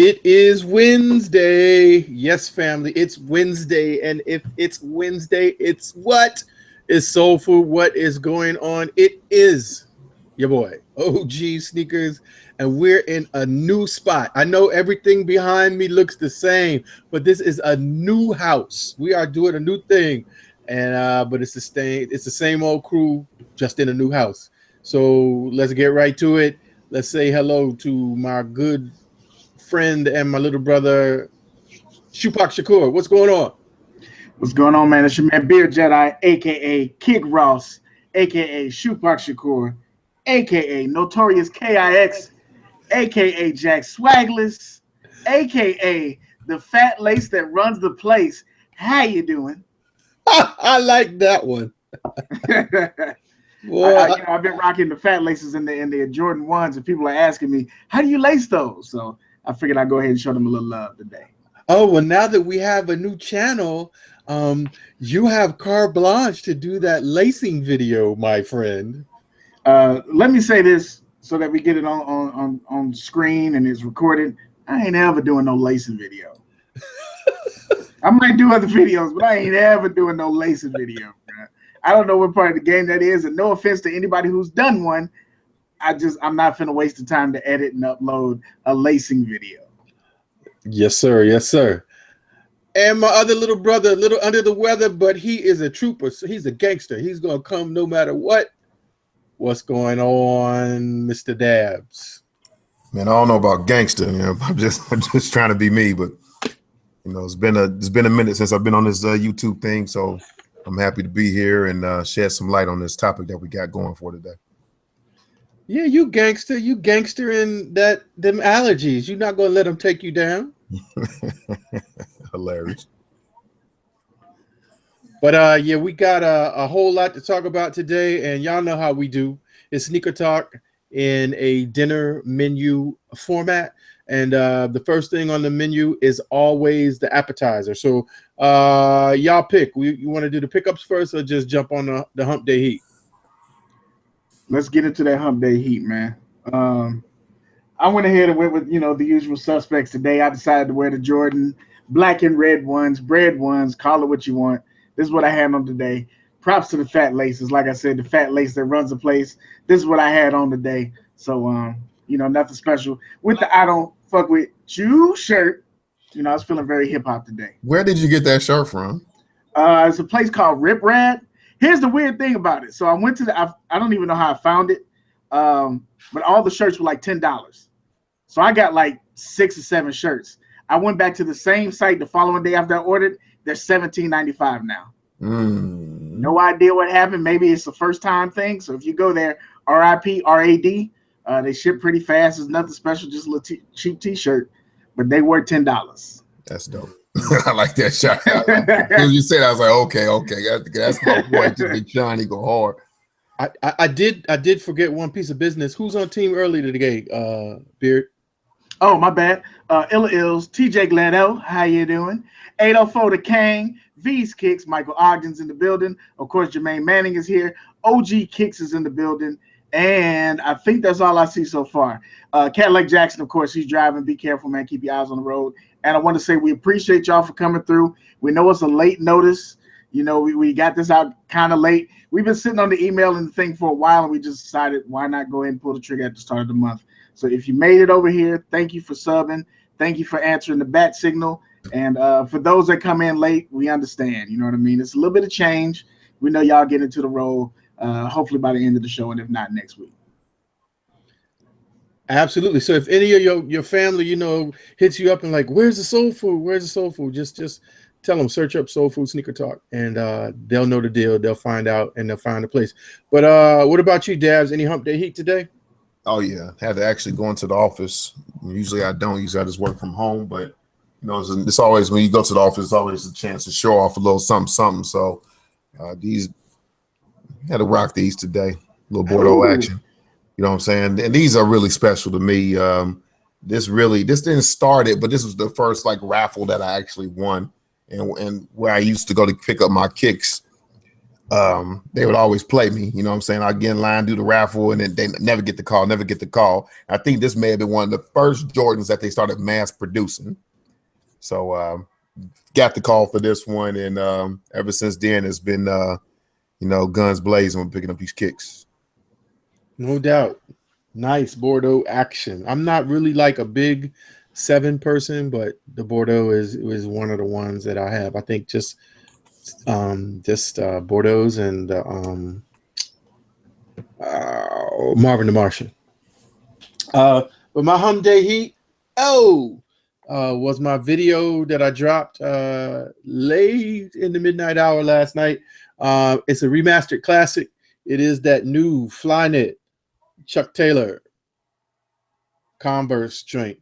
It is Wednesday. Yes, family, it's Wednesday. And if it's Wednesday, it's what is soul food? What is going on? It is your boy, OGSneekerz, and we're in a new spot. I know everything behind me looks the same, but this is a new house. We are doing a new thing. And but it's the same old crew, just in a new house. So let's get right to it. Let's say hello to my good friend and my little brother, Shupak Shakur. What's going on? What's going on, man? It's your man Beer Jedi, aka Kick Ross, aka Shupak Shakur, aka Notorious KIX, aka Jack Swagless, aka the fat lace that runs the place. How you doing? I like that one. Well, I've been rocking the fat laces in the Jordan 1s, and people are asking me, how do you lace those? So I figured I'd go ahead and show them a little love today. Oh, well, now that we have a new channel, you have carte blanche to do that lacing video, my friend. Let me say this so that we get it on screen and it's recorded. I ain't ever doing no lacing video. I might do other videos, but I ain't ever doing no lacing video, bro. I don't know what part of the game that is, and no offense to anybody who's done one. I'm not finna waste the time to edit and upload a lacing video. Yes, sir. Yes, sir. And my other little brother, a little under the weather, but he is a trooper. So he's a gangster. He's gonna come no matter what. What's going on, Mr. Dabs? Man, I don't know about gangster. I'm just trying to be me. But it's been a minute since I've been on this YouTube thing, so I'm happy to be here and shed some light on this topic that we got going for today. Yeah, you gangster in that them allergies. You're not gonna let them take you down. Hilarious. But yeah, we got a whole lot to talk about today, and y'all know how we do. It's Sneaker Talk in a dinner menu format, and the first thing on the menu is always the appetizer. So y'all pick. You want to do the pickups first, or just jump on the hump day heat? Let's get into that hump day heat, man. I went ahead and went with, the usual suspects today. I decided to wear the Jordan black and red ones, bread ones, call it what you want. This is what I had on today. Props to the fat laces. Like I said, the fat lace that runs the place. This is what I had on today. So, nothing special. With the I don't fuck with you shirt, I was feeling very hip hop today. Where did you get that shirt from? It's a place called Rip Rad. Here's the weird thing about it. So I went to I don't even know how I found it, but all the shirts were like $10. So I got like 6 or 7 shirts. I went back to the same site the following day after I ordered. They're $17.95 now. No idea what happened. Maybe it's a first time thing. So if you go there, RIP, RAD, they ship pretty fast. It's nothing special, just a little cheap t-shirt, but they were $10. That's dope. I like that shot. As you said, I was like, okay, that's my boy. Just be Johnny go hard. I did forget one piece of business. Who's on team early today, Beard? Oh, my bad. Illa Ills, TJ Gladell, how you doing? 804 the Kang, V's Kicks, Michael Ogden's in the building. Of course, Jermaine Manning is here. OG Kicks is in the building. And I think that's all I see so far. Cadillac Jackson, of course, he's driving. Be careful, man. Keep your eyes on the road. And I want to say we appreciate y'all for coming through. We know it's a late notice. We got this out kind of late. We've been sitting on the email and the thing for a while, and we just decided why not go ahead and pull the trigger at the start of the month. So if you made it over here, thank you for subbing. Thank you for answering the bat signal. And for those that come in late, we understand. You know what I mean? It's a little bit of change. We know y'all get into the role hopefully by the end of the show, and if not, next week. Absolutely. So if any of your family, hits you up and like, where's the soul food? Where's the soul food? Just tell them, search up SoleFood SneakerTalk, and they'll know the deal. They'll find out, and they'll find a place. But what about you, Dabs? Any hump day heat today? Oh, yeah. Had to actually go into the office. Usually I don't. Usually I just work from home. But, it's always, when you go to the office, it's always a chance to show off a little something. So these, had to rock these today. A little Bordeaux action. You know what I'm saying? And these are really special to me. This didn't start it, but this was the first raffle that I actually won. And where I used to go to pick up my kicks, they would always play me. You know what I'm saying? I'd get in line, do the raffle, and then they never get the call, never get the call. I think this may have been one of the first Jordans that they started mass producing. So got the call for this one, and ever since then it's been guns blazing when picking up these kicks. No doubt. Nice Bordeaux action. I'm not really like a big 7 person, but the Bordeaux is one of the ones that I have. I think just Bordeaux's and Marvin the Martian. But my Hum Day Heat was my video that I dropped late in the midnight hour last night. It's a remastered classic. It is that new Flyknit Chuck Taylor Converse joint.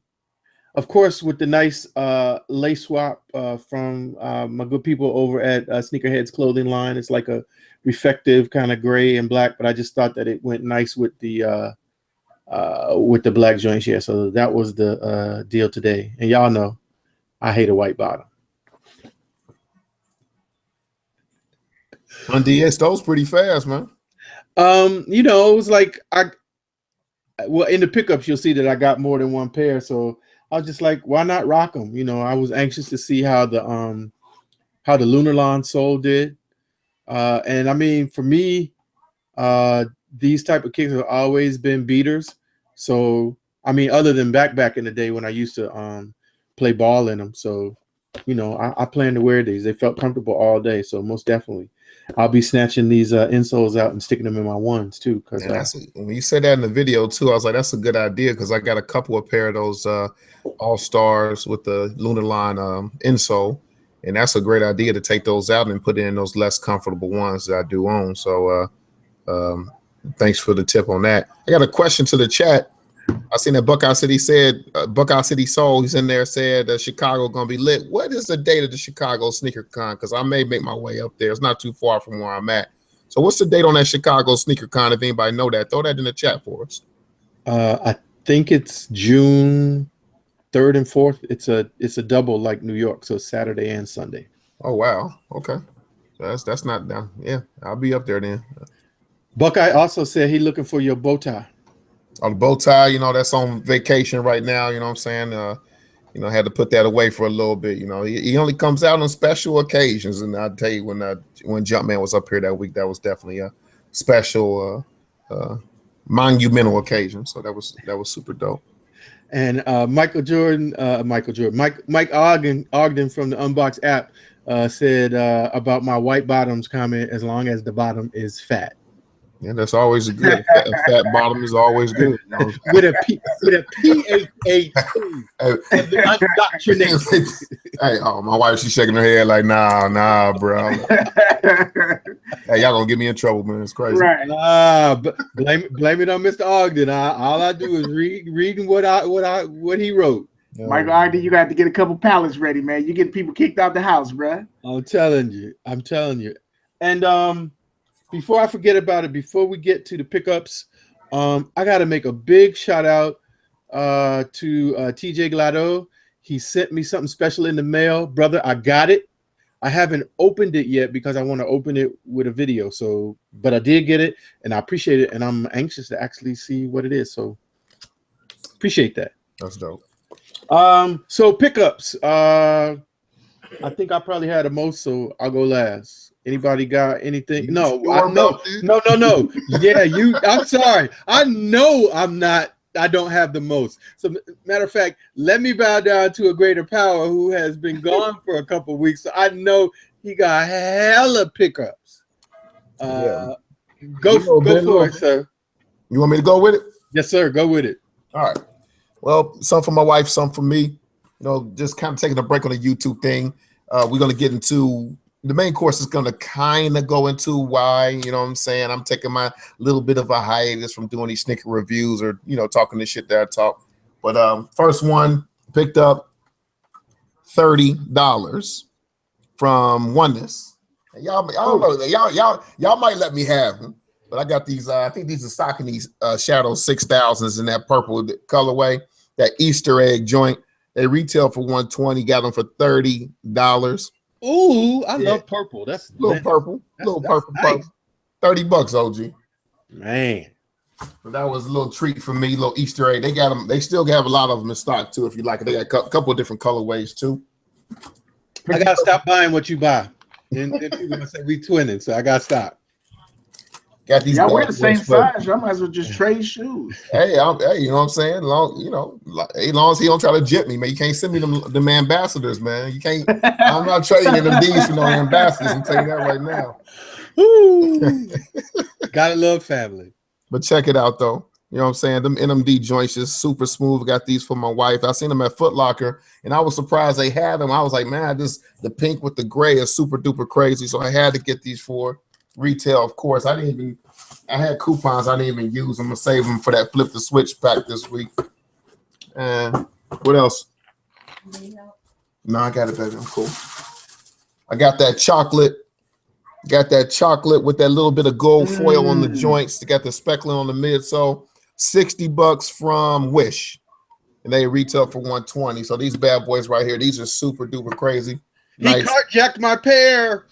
Of course, with the nice lace swap from my good people over at Sneakerheads clothing line. It's like a reflective kind of gray and black, but I just thought that it went nice with the black joints here. So that was the deal today. And y'all know I hate a white bottom. On DS, those pretty fast, man. It was like in the pickups you'll see that I got more than one pair, so I was just like, why not rock them? I was anxious to see how the Lunarlon sole did, and I mean, for me, these type of kicks have always been beaters. So I mean, other than back in the day when I used to play ball in them. So I plan to wear these. They felt comfortable all day, so most definitely I'll be snatching these insoles out and sticking them in my ones too. Because when you said that in the video too, I was like, that's a good idea, because I got a couple of pair of those All Stars with the Lunarlon insole, and that's a great idea to take those out and put in those less comfortable ones that I do own. So thanks for the tip on that. I got a question to the chat. I seen that Buckeye City said, Buckeye City Soul, he's in there, said Chicago gonna be lit. What is the date of the Chicago Sneaker Con? Because I may make my way up there. It's not too far from where I'm at. So what's the date on that Chicago Sneaker Con? If anybody know that, throw that in the chat for us. I think it's June 3rd and 4th. It's a double like New York, so Saturday and Sunday. Oh wow, okay. That's not down. Yeah, I'll be up there then. Buckeye also said he looking for your bow tie. On the bow tie, that's on vacation right now. You know what I'm saying? Had to put that away for a little bit. He only comes out on special occasions. And I'll tell you, when Jumpman was up here that week, that was definitely a special, monumental occasion. So that was super dope. And Mike Ogden from the Unbox app said about my white bottoms comment, as long as the bottom is fat. Yeah, that's always good. A fat bottom is always good. with a PHA2. Hey, my wife, she's shaking her head like, nah, bro. Hey, y'all gonna get me in trouble, man. It's crazy. Right. But blame it on Mr. Ogden. All I do is reading what he wrote. Michael Ogden, you got to get a couple pallets ready, man. You get people kicked out the house, bro. I'm telling you. And before I forget about it, before we get to the pickups, I got to make a big shout out to TJ Glado. He sent me something special in the mail. Brother, I got it. I haven't opened it yet because I want to open it with a video. But I did get it, and I appreciate it, and I'm anxious to actually see what it is. So appreciate that. That's dope. So pickups. I think I probably had the most, so I'll go last. Anybody got anything? No. Yeah, I'm sorry. I know I don't have the most. So matter of fact, let me bow down to a greater power who has been gone for a couple of weeks. So I know he got hella pickups. Go for it, sir. You want me to go with it? Yes, sir. Go with it. All right. Well, some for my wife, some for me. Just kind of taking a break on the YouTube thing. We're going to get into the main course is going to kind of go into why, you know what I'm saying, I'm taking my little bit of a hiatus from doing these sneaker reviews or, talking this shit that I talk. But first one picked up $30 from Oneness. And y'all might let me have them, but I got these. I think these are Saucony's Shadow 6000s in that purple colorway, that Easter egg joint. They retail for $120. Got them for $30. Ooh, I Yeah. love purple. That's Little purple, that's purple, nice. $30, OG. Man. So that was a little treat for me, little Easter egg. They got them. They still have a lot of them in stock too. If you like it, they got a couple of different colorways too. I gotta stop buying what you buy. Then people gonna say we twinning, so I gotta stop. Got these. Y'all wear the same boys, size. Y'all might as well just trade shoes. Hey, hey, you know what I'm saying? As long as he don't try to jip me, man. You can't send me them ambassadors, man. You can't. I'm not trading in them D's for no ambassadors. I'm telling you that right now. Ooh. Gotta love family. But check it out though. You know what I'm saying? Them NMD joints just super smooth. Got these for my wife. I seen them at Foot Locker, and I was surprised they had them. I was like, man, the pink with the gray is super duper crazy. So I had to get these for retail. Of course, I had coupons I didn't even use. I'm gonna save them for that flip the switch pack this week. And what else? No, I got it, baby. I'm cool. I got that chocolate. Got that chocolate with that little bit of gold foil on the joints. They got the speckling on the midsole. $60 from Wish, and they retail for $120. So these bad boys right here, these are super duper crazy. He carjacked my pair.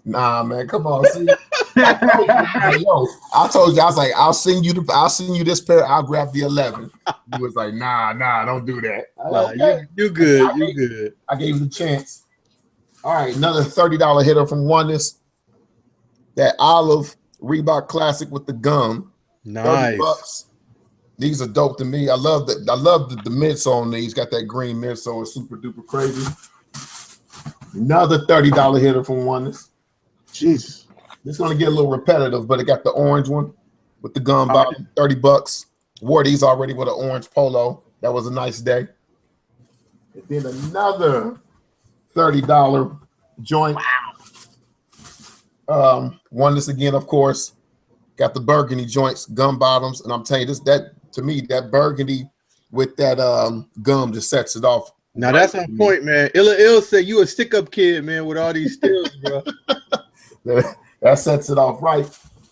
Nah, man, come on. See, I told you, I was like, I'll send you this pair. I'll grab the 11. He was like, nah, don't do that. Okay. You good. You good. I gave him the chance. All right, another $30 hitter from Oneness. That olive Reebok Classic with the gum. Nice. $30. These are dope to me. I love the midsole on these. Got that green midsole. It's super duper crazy. Another $30 hitter from Oneness. Jesus. This is gonna get a little repetitive, but it got the orange one with the gum bottom, $30. Wore these already with an orange polo. That was a nice day. And then another $30 joint. Wow. Oneness again, of course. Got the burgundy joints, gum bottoms, and I'm telling you, that burgundy with that gum just sets it off. Now that's on point, man. Ill said you a stick-up kid, man, with all these stills, bro. That sets it off right.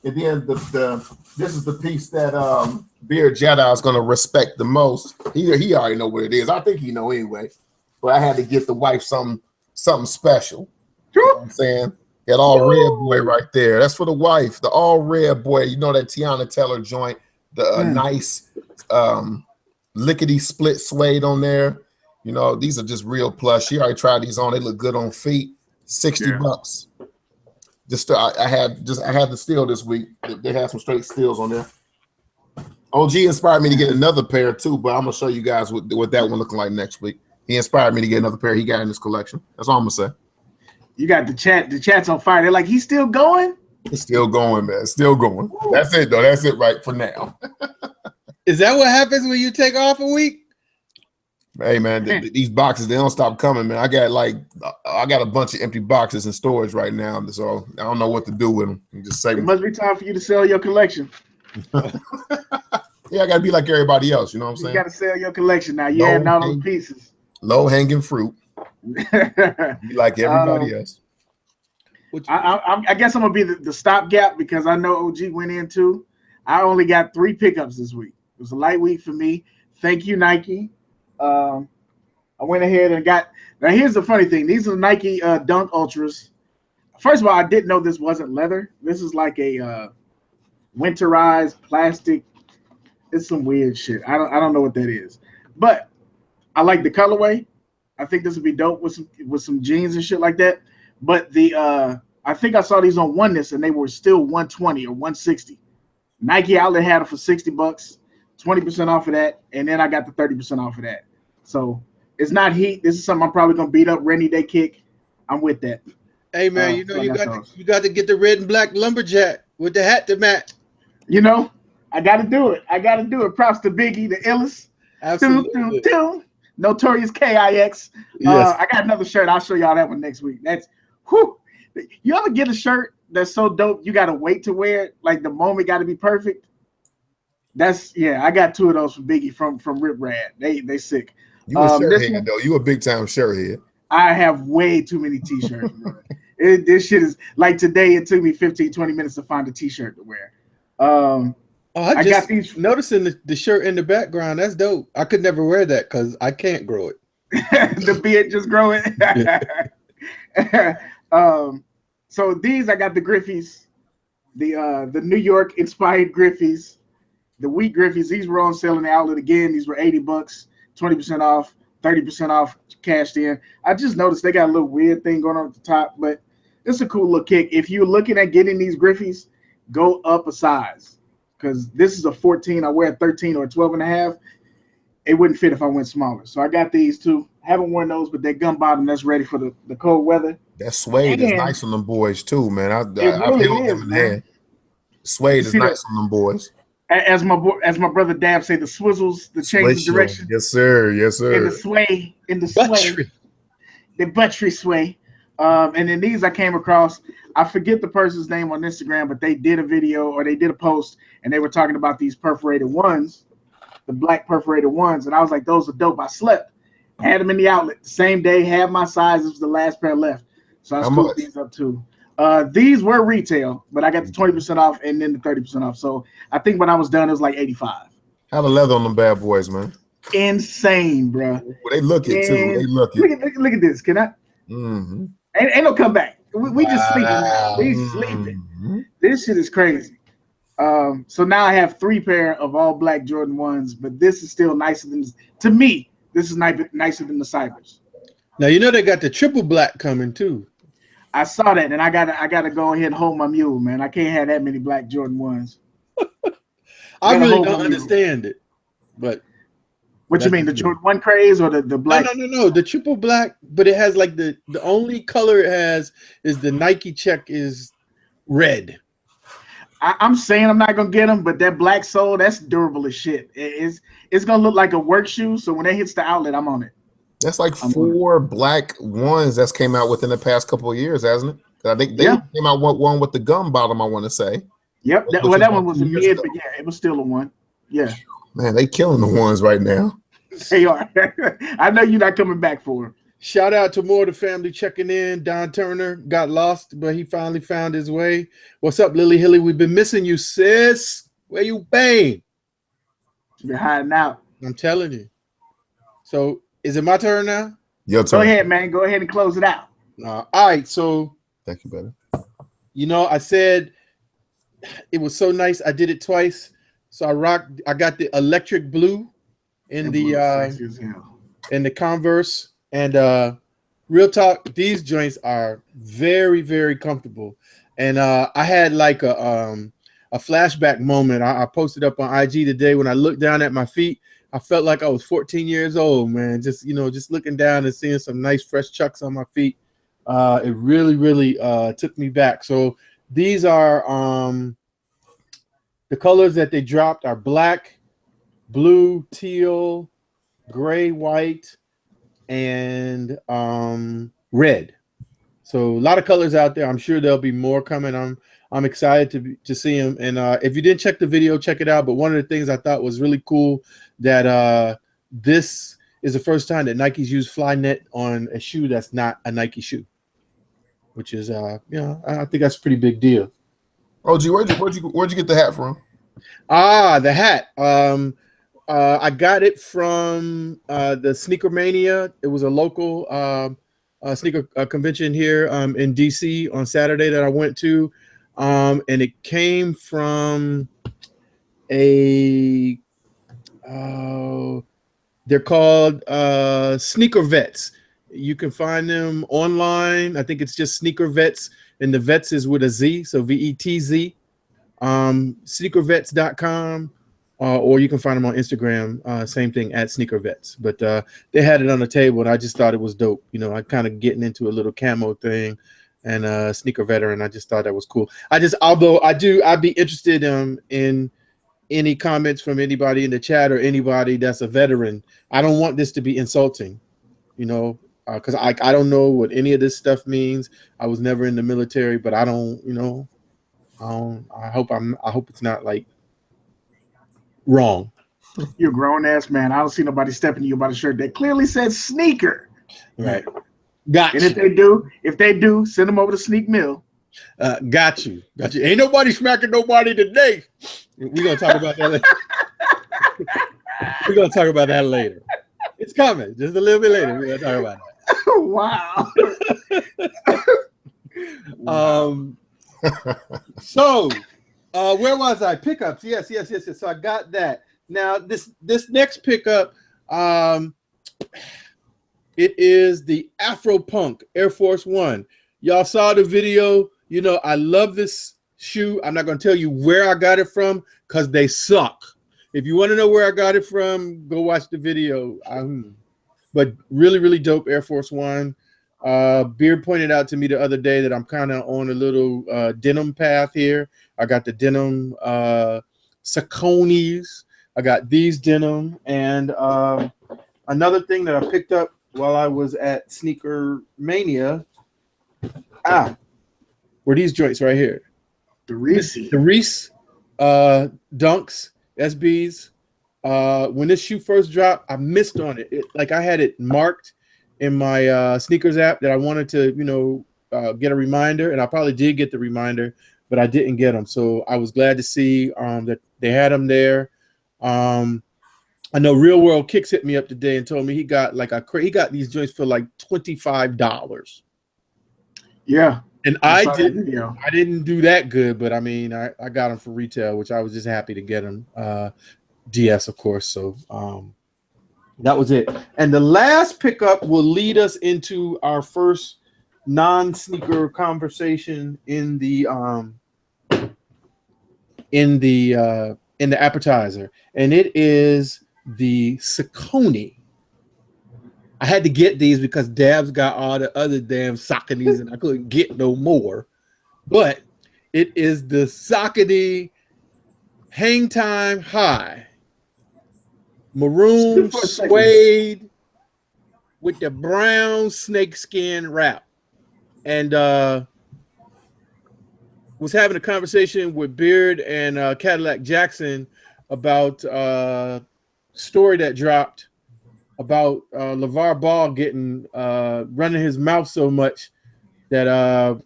And then this is the piece that Beard Jedi is gonna respect the most. He already know what it is. I think he know anyway. But I had to get the wife something special. You know what I'm saying? That all red boy right there. That's for the wife. The all red boy. You know that Tiana Taylor joint. The nice lickety split suede on there. You know, these are just real plush. She already tried these on. They look good on feet. $60. I had the steal this week. They had some straight steals on there. OG inspired me to get another pair too, but I'm gonna show you guys what that one looking like next week. He inspired me to get another pair he got in his collection. That's all I'm gonna say. You got the chat. The chat's on fire. They're like, he's still going. It's still going, man. Still going. Woo. That's it though. That's it right for now. Is that what happens when you take off a week? Hey man, these boxes, they don't stop coming, man. I got a bunch of empty boxes in storage right now, so I don't know what to do with them. Just say it must be time for you to sell your collection. Yeah, I gotta be like everybody else. You know what I'm saying? You gotta sell your collection now. You adding all those pieces. Low hanging fruit. Be like everybody else. I guess I'm gonna be the stopgap because I know OG went in too. I only got 3 pickups this week. It was a light week for me. Thank you, Nike. I went ahead and got. Now here's the funny thing. These are Nike Dunk Ultras. First of all, I didn't know this wasn't leather. This is like a winterized plastic. It's some weird shit. I don't know what that is, but I like the colorway. I think this would be dope with some jeans and shit like that. But I think I saw these on Oneness and they were still 120 or 160. Nike Outlet had them for $60, 20% off of that, and then I got the 30% off of that. So it's not heat. This is something I'm probably gonna beat up rainy day kick. I'm with that. Hey man, you got to get the red and black lumberjack with the hat to match. You know, I got to do it. Props to Biggie, the illest. Absolutely. Notorious KIX. Yes. I got another shirt. I'll show y'all that one next week. That's whew. You ever get a shirt that's so dope you gotta wait to wear it? Like the moment got to be perfect. I got 2 of those from Biggie from Rip Rad. They sick. You a shirt head though. You a big time shirt head. I have way too many t-shirts. This shit is like today. It took me 15-20 minutes to find a t-shirt to wear. I got these. Noticing the shirt in the background. That's dope. I could never wear that because I can't grow it. The beard just growing. So these I got the Griffies, the New York inspired Griffies, the wheat Griffies. These were on sale in the outlet again. These were $80, 20% off, 30% off, cashed in. I just noticed they got a little weird thing going on at the top, but it's a cool little kick. If you're looking at getting these Griffies, go up a size because this is a 14. I wear a 13 or a 12 and a half. It wouldn't fit if I went smaller. So I got these two. Haven't worn those, but they're gum bottom. That's ready for the cold weather. That suede is nice on them boys too, man. I've held them in the hand. Suede is nice on them boys. As my brother Dab say, the swizzles, the change of direction. Yes, sir. Yes, sir. In the sway, the buttery sway. And then these I came across. I forget the person's name on Instagram, but they did a video or they did a post, and they were talking about these perforated ones, the black perforated ones, and I was like, those are dope. I slept, had them in the outlet the same day, had my size. It was the last pair left, so I scooped these up too. These were retail, but I got the 20% off and then the 30% off. So I think when I was done, it was like 85. How the leather on them bad boys, man? Insane, bro. Well, they look it too. They look it. Look at this. Can I? Mm-hmm. Ain't no comeback. We just sleeping now. We sleeping. This shit is crazy. So now I have 3 pair of all black Jordan 1s, but this is still nicer than, to me, this is nicer than the Cybers. Now you know they got the triple black coming too. I saw that, and I gotta go ahead and hold my mule, man. I can't have that many black Jordan 1s. I really don't understand it, but what you mean, the Jordan 1 craze or the black? No, the triple black, but it has like the only color it has is the Nike check is red. I'm saying I'm not gonna get them, but that black sole, that's durable as shit. It's gonna look like a work shoe, so when it hits the outlet, I'm on it. That's like 4 black ones that's came out within the past couple of years, hasn't it? I think they came out one with the gum bottom, I want to say. Yep, that one was a mid, but yeah, it was still a 1. Yeah. Man, they killing the ones right now. They are. I know you're not coming back for them. Shout out to more of the family checking in. Don Turner got lost, but he finally found his way. What's up, Lily Hilly? We've been missing you, sis. Where you been? You're hiding out. I'm telling you. So is it my turn now? Your turn. Go ahead, man. Go ahead and close it out. All right. So thank you, brother. You know, I said it was so nice. I did it twice. So I got the electric blue in the Converse. And real talk, these joints are very, very comfortable. And I had like a flashback moment. I posted up on IG today when I looked down at my feet. I felt like I was 14 years old, man. Just looking down and seeing some nice fresh chucks on my feet. It really, really took me back. So these are the colors that they dropped are black, blue, teal, gray, white, and red. So a lot of colors out there. I'm sure there'll be more coming. I'm excited to see them. And if you didn't check the video, check it out. But one of the things I thought was really cool that this is the first time that Nike's used Flyknit on a shoe that's not a Nike shoe, which is I think that's a pretty big deal. OG, where'd you get the hat from? The hat. I got it from the Sneaker Mania. It was a local sneaker convention here in DC on Saturday that I went to, and it came from a they're called Sneaker Vets. You can find them online. I think it's just Sneaker Vets, and the Vets is with a Z, so VETZ. Sneakervets.com. Or you can find them on Instagram, same thing at Sneaker Vets. But they had it on the table, and I just thought it was dope. You know, I kind of getting into a little camo thing, and Sneaker Veteran. I just thought that was cool. I'd be interested in any comments from anybody in the chat or anybody that's a veteran. I don't want this to be insulting, you know, because I don't know what any of this stuff means. I was never in the military, but I don't, you know, I hope it's not like wrong. You're a grown ass man. I don't see nobody stepping to you about a shirt that clearly says sneaker. Right. Gotcha. And if they do, send them over to Sneak Mill. Got you. Ain't nobody smacking nobody today. We're gonna talk about that later. It's coming. Just a little bit later. We're gonna talk about it. Wow. Wow. So where was I? Pickups. Yes. So I got that. Now this next pickup, it is the Afro Punk Air Force One. Y'all saw the video. You know, I love this shoe. I'm not going to tell you where I got it from because they suck. If you want to know where I got it from, go watch the video. But really, really dope Air Force One. Beard pointed out to me the other day that I'm kind of on a little denim path here. I got the denim Sauconys. I got these denim. And another thing that I picked up while I was at Sneaker Mania, were these joints right here. The Reese Dunks, SBs. When this shoe first dropped, I missed on it. Like I had it marked in my sneakers app that I wanted to, get a reminder, and I probably did get the reminder, but I didn't get them. So I was glad to see that they had them there. I know Real World Kicks hit me up today and told me he got these joints for like $25. Yeah. And I didn't do that good, but I mean, I got them for retail, which I was just happy to get them. DS, of course. So that was it. And the last pickup will lead us into our first non-sneaker conversation in the appetizer, and it is the Saucony. I had to get these because Dabs got all the other damn Sauconys and I couldn't get no more. But it is the Saucony Hang Time High. Maroon suede with the brown snakeskin wrap. And was having a conversation with Beard and Cadillac Jackson about story that dropped about LeVar Ball getting running his mouth so much that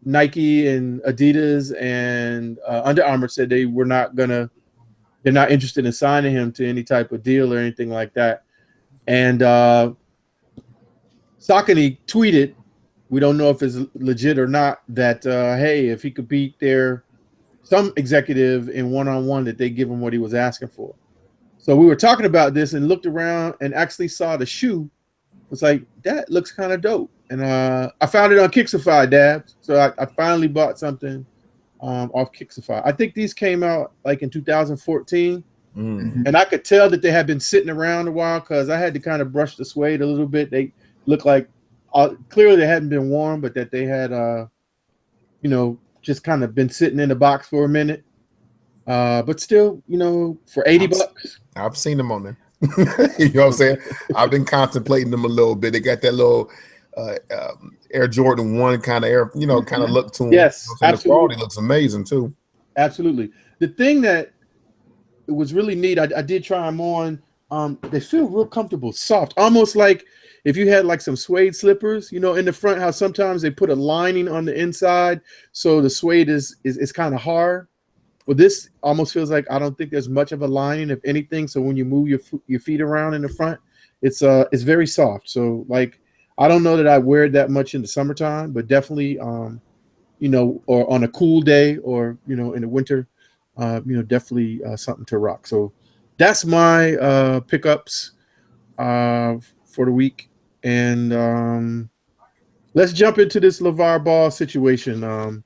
Nike and Adidas and Under Armour said they're not interested in signing him to any type of deal or anything like that. And Saucony tweeted, we don't know if it's legit or not, that hey, if he could beat some executive in one-on-one, that they give him what he was asking for. So we were talking about this and looked around and actually saw the shoe. Was like, that looks kind of dope. And I found it on Kixify, Dabs. So I finally bought something off Kixify. I think these came out like in 2014. And I could tell that they had been sitting around a while because I had to kind of brush the suede a little bit. They look like clearly they hadn't been worn, but that they had just kind of been sitting in the box for a minute. But still, for $80. I've seen them on there. You know what I'm saying? I've been contemplating them a little bit. They got that little Air Jordan 1 kind of kind of look to them. Yes, absolutely. The quality looks amazing too. Absolutely. The thing that it was really neat, I did try them on. They feel real comfortable, soft, almost like if you had like some suede slippers, in the front, how sometimes they put a lining on the inside, so the suede is kind of hard. Well, this almost feels like I don't think there's much of a lining, if anything. So when you move your feet around in the front, it's very soft. So like, I don't know that I wear it that much in the summertime, but definitely, or on a cool day, or in the winter, definitely something to rock. So that's my pickups for the week. And let's jump into this LeVar Ball situation.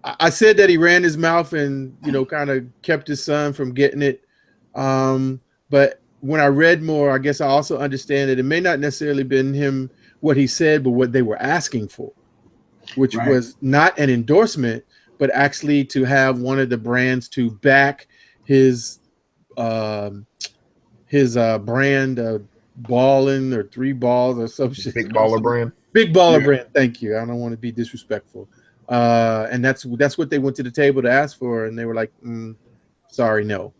I said that he ran his mouth and kind of kept his son from getting it. But when I read more, I guess I also understand that it may not necessarily been him what he said, but what they were asking for, which was not an endorsement, but actually to have one of the brands to back his brand, Ballin' or 3 Balls or some shit. Big Baller brand. Big Baller brand. Thank you. I don't want to be disrespectful. And that's what they went to the table to ask for, and they were like, sorry, no.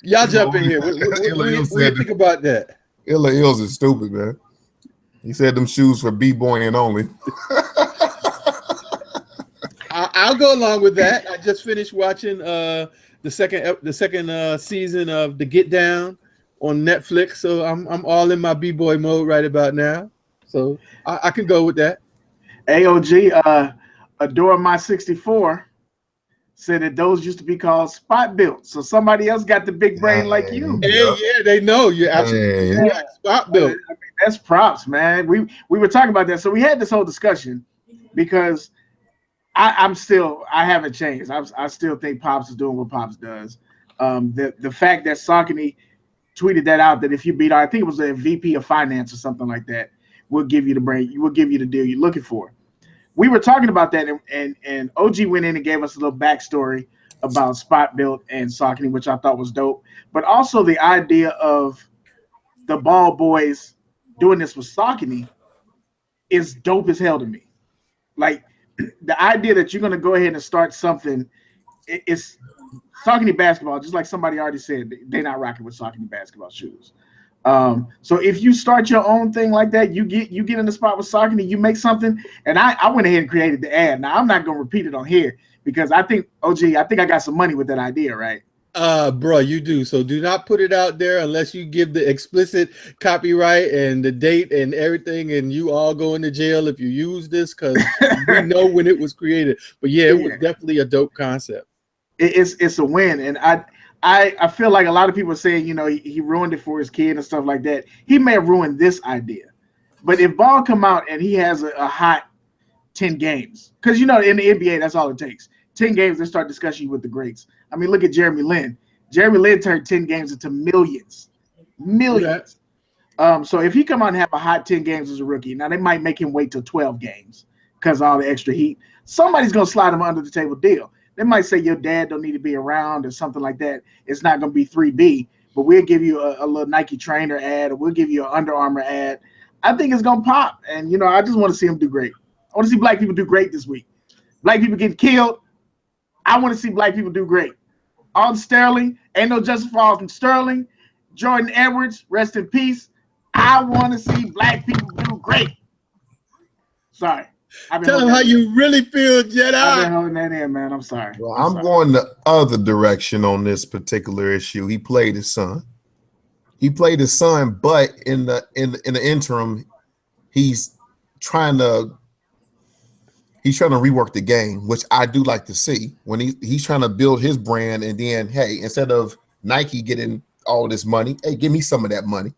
Y'all jump in here. What do you think about that? Illa Ills is stupid, man. He said them shoes for b-boying only. I'll go along with that. I just finished watching the second season of The Get Down on Netflix, so I'm all in my b-boy mode right about now. So I can go with that. AOG, Adore My 64 said that those used to be called spot built. So somebody else got the big brain like you. Hey, yeah, they know you're absolutely Hey. right. Spot built. I mean, that's props, man. We were talking about that. So we had this whole discussion because I haven't changed. I still think Pops is doing what Pops does. The fact that Saucony tweeted that out, that if you beat, I think it was a VP of finance or something like that, we'll give you the brain, we'll give you the deal you're looking for. We were talking about that, and OG went in and gave us a little backstory about Spot Built and Saucony, which I thought was dope. But also the idea of the Ball Boys doing this with Saucony is dope as hell to me. Like the idea that you're going to go ahead and start something, it's Saucony basketball, just like somebody already said, they're not rocking with Saucony basketball shoes. So if you start your own thing like that, you get in the spot with Saucony, you make something, and I went ahead and created the ad. Now I'm not gonna repeat it on here because I think OG, I got some money with that idea, right? Bro, you do. So do not put it out there unless you give the explicit copyright and the date and everything, and you all go into jail if you use this, because we know when it was created. But yeah, it was definitely a dope concept. It's a win, and I feel like a lot of people are saying, you know, he ruined it for his kid and stuff like that. He may have ruined this idea, but if Ball come out and he has a hot 10 games, because you know in the NBA that's all it takes. 10 games, they start discussing with the greats. I mean, look at Jeremy Lin. Jeremy Lin turned 10 games into millions. So if he come out and have a hot 10 games as a rookie, now they might make him wait till 12 games because of all the extra heat. Somebody's gonna slide him under the table deal. They might say your dad don't need to be around or something like that. It's not going to be 3B, but we'll give you a little Nike trainer ad, or we'll give you an Under Armour ad. I think it's going to pop. And, you know, I just want to see him do great. I want to see black people do great this week. Black people get killed. I want to see black people do great. Alden Sterling, ain't no justice for Alden Sterling. Jordan Edwards, rest in peace. I want to see black people do great. Sorry. Tell them how you really feel, Jedi. I've been holding that in, man. I'm sorry. Well, I'm going the other direction on this particular issue. He played his son. But in the interim, he's trying to rework the game, which I do like to see. When he's trying to build his brand, and then hey, instead of Nike getting all this money, hey, give me some of that money.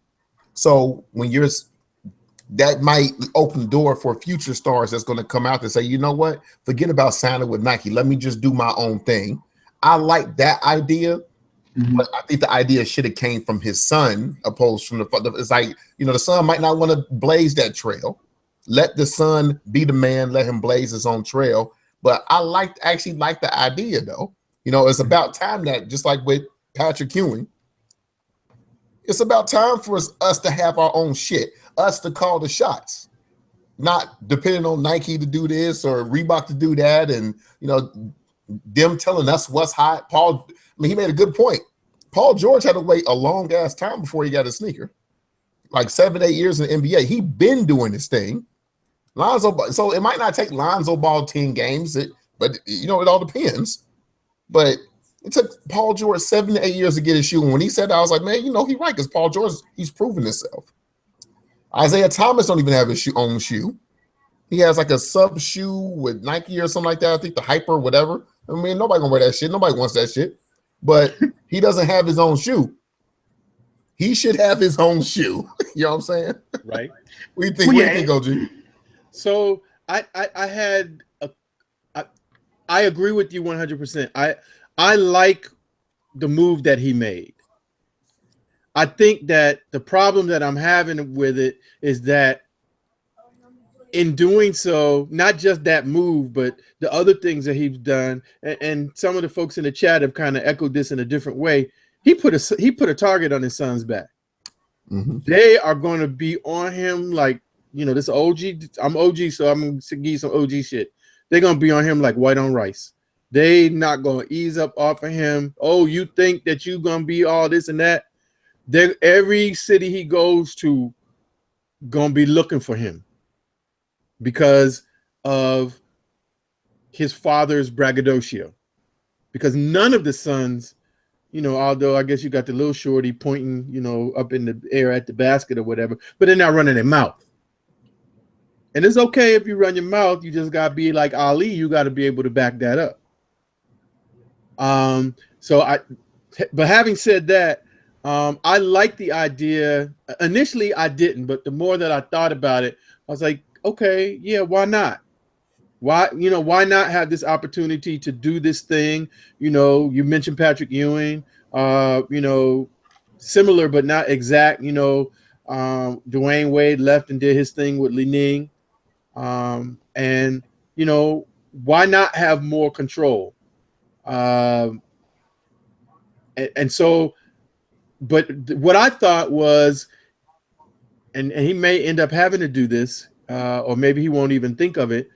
So when that might open the door for future stars that's going to come out and say, you know what, forget about signing with Nike. Let me just do my own thing. I like that idea, but I think the idea should have came from his son, opposed from it's like, you know, the son might not want to blaze that trail. Let the son be the man, let him blaze his own trail. But I actually like the idea though. You know, it's about time that, just like with Patrick Ewing, it's about time for us to have our own shit, us to call the shots, not depending on Nike to do this or Reebok to do that, and you know them telling us what's hot. He made a good point. Paul George had to wait a long ass time before he got a sneaker, like 7-8 years in the NBA. He been doing this thing. So it might not take Lonzo Ball 10 games, but you know it all depends. But it took Paul George 7 to 8 years to get his shoe. And when he said that, I was like, man, you know, he's right, because Paul George, he's proven himself. Isaiah Thomas don't even have his own shoe. He has like a sub shoe with Nike or something like that. I think the Hyper, whatever. I mean, nobody gonna wear that shit. Nobody wants that shit. But he doesn't have his own shoe. He should have his own shoe. You know what I'm saying? Right. What do you think? What do you think, OG? So I agree with you 100%. I like the move that he made. I think that the problem that I'm having with it is that in doing so, not just that move, but the other things that he's done, and some of the folks in the chat have kind of echoed this in a different way. He put a target on his son's back. They are going to be on him like, you know, this OG. I'm OG, so I'm going to give you some OG shit. They're going to be on him like white on rice. They not going to ease up off of him. Oh, you think that you going to be all this and that? Every city he goes to going to be looking for him because of his father's braggadocio. Because none of the sons although I guess you got the little shorty pointing, up in the air at the basket or whatever, but they're not running their mouth. And it's okay if you run your mouth. You just got to be like Ali. You got to be able to back that up. But having said that, I like the idea. Initially, I didn't, but the more that I thought about it, I was like, okay, yeah, why not? Why not have this opportunity to do this thing? You mentioned Patrick Ewing, similar but not exact. Dwayne Wade left and did his thing with Li Ning. And why not have more control? And so, but what I thought was, and he may end up having to do this, or maybe he won't even think of it.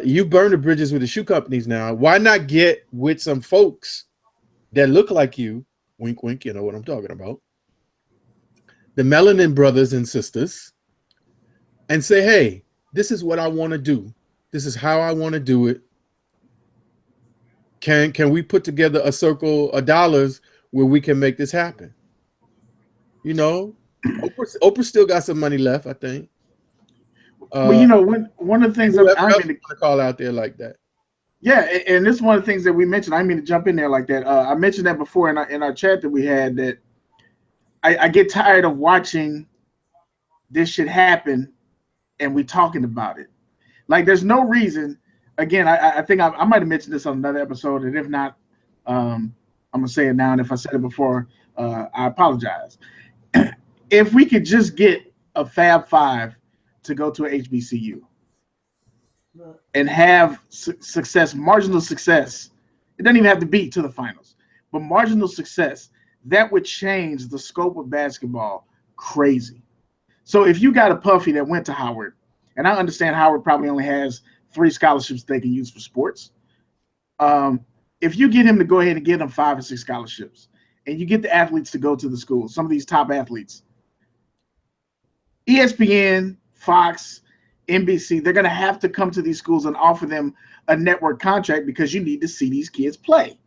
You burn the bridges with the shoe companies now. Why not get with some folks that look like you? Wink, wink. You know what I'm talking about. The Melanin brothers and sisters, and say, hey, this is what I want to do. This is how I want to do it. Can we put together a circle of dollars where we can make this happen? Oprah still got some money left, I think. Well, one of the things that I mean to call out there like that. Yeah, and this is one of the things that we mentioned. I mean to jump in there like that. I mentioned that before in our chat that we had, that I get tired of watching this shit happen and we talking about it. Like, there's no reason. Again, I think I might have mentioned this on another episode, and if not, I'm gonna say it now. And if I said it before, I apologize. If we could just get a Fab Five to go to a HBCU and have success, marginal success, it doesn't even have to be to the finals, but marginal success, that would change the scope of basketball crazy. So if you got a Puffy that went to Howard, and I understand Howard probably only has 3 scholarships they can use for sports. If you get him to go ahead and get him 5 or 6 scholarships, and you get the athletes to go to the school, some of these top athletes, ESPN, Fox, NBC, they're going to have to come to these schools and offer them a network contract because you need to see these kids play.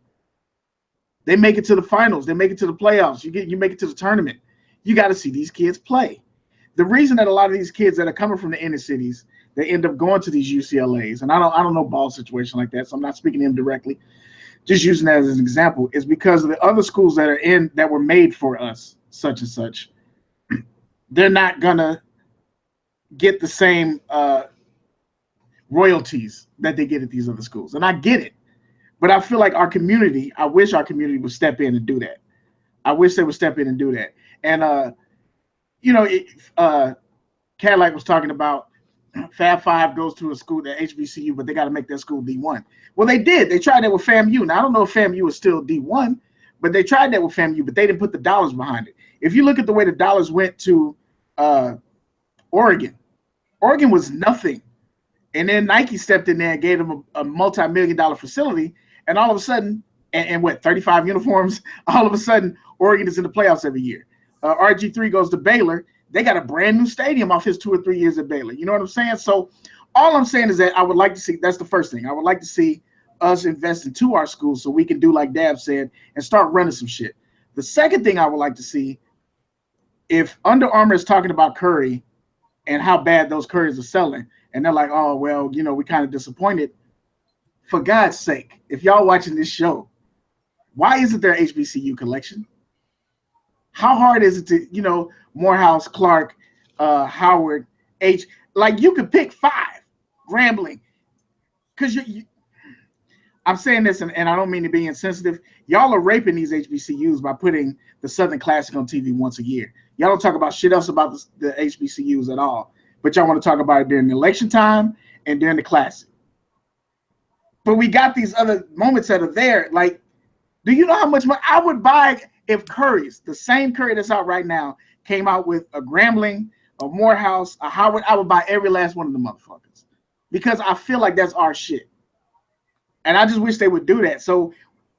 They make it to the finals. They make it to the playoffs. You make it to the tournament. You got to see these kids play. The reason that a lot of these kids that are coming from the inner cities, they end up going to these UCLAs, and I don't know ball situation like that, so I'm not speaking to him directly, just using that as an example, is because of the other schools that were made for us, such and such. They're not gonna get the same royalties that they get at these other schools, and I get it, but I feel like I wish our community would step in and do that. I wish they would step in and do that. And Cadillac was talking about Fab Five goes to a school at HBCU, but they got to make that school D1. Well, they did. They tried that with FAMU. Now, I don't know if FAMU is still D1, but they tried that with FAMU, but they didn't put the dollars behind it. If you look at the way the dollars went to Oregon was nothing. And then Nike stepped in there and gave them a multi-million-dollar facility, and all of a sudden, and 35 uniforms, all of a sudden, Oregon is in the playoffs every year. RG3 goes to Baylor. They got a brand new stadium off his 2 or 3 years at Baylor. You know what I'm saying? So all I'm saying is that I would like to see, that's the first thing. I would like to see us invest into our schools so we can do like Dab said and start running some shit. The second thing I would like to see, if Under Armour is talking about Curry and how bad those Currys are selling, and they're like, oh, well, we kind of disappointed. For God's sake, if y'all watching this show, why isn't there an HBCU collection? How hard is it to, Morehouse, Clark, Howard, like you could pick 5, Grambling, because I'm saying this, and I don't mean to be insensitive. Y'all are raping these HBCUs by putting the Southern Classic on TV once a year. Y'all don't talk about shit else about the HBCUs at all, but y'all want to talk about it during the election time and during the Classic. But we got these other moments that are there. Like, do you know how much money I would buy if Curry's, the same Curry that's out right now, came out with a Grambling, a Morehouse, a Howard? I would buy every last one of the motherfuckers because I feel like that's our shit. And I just wish they would do that. So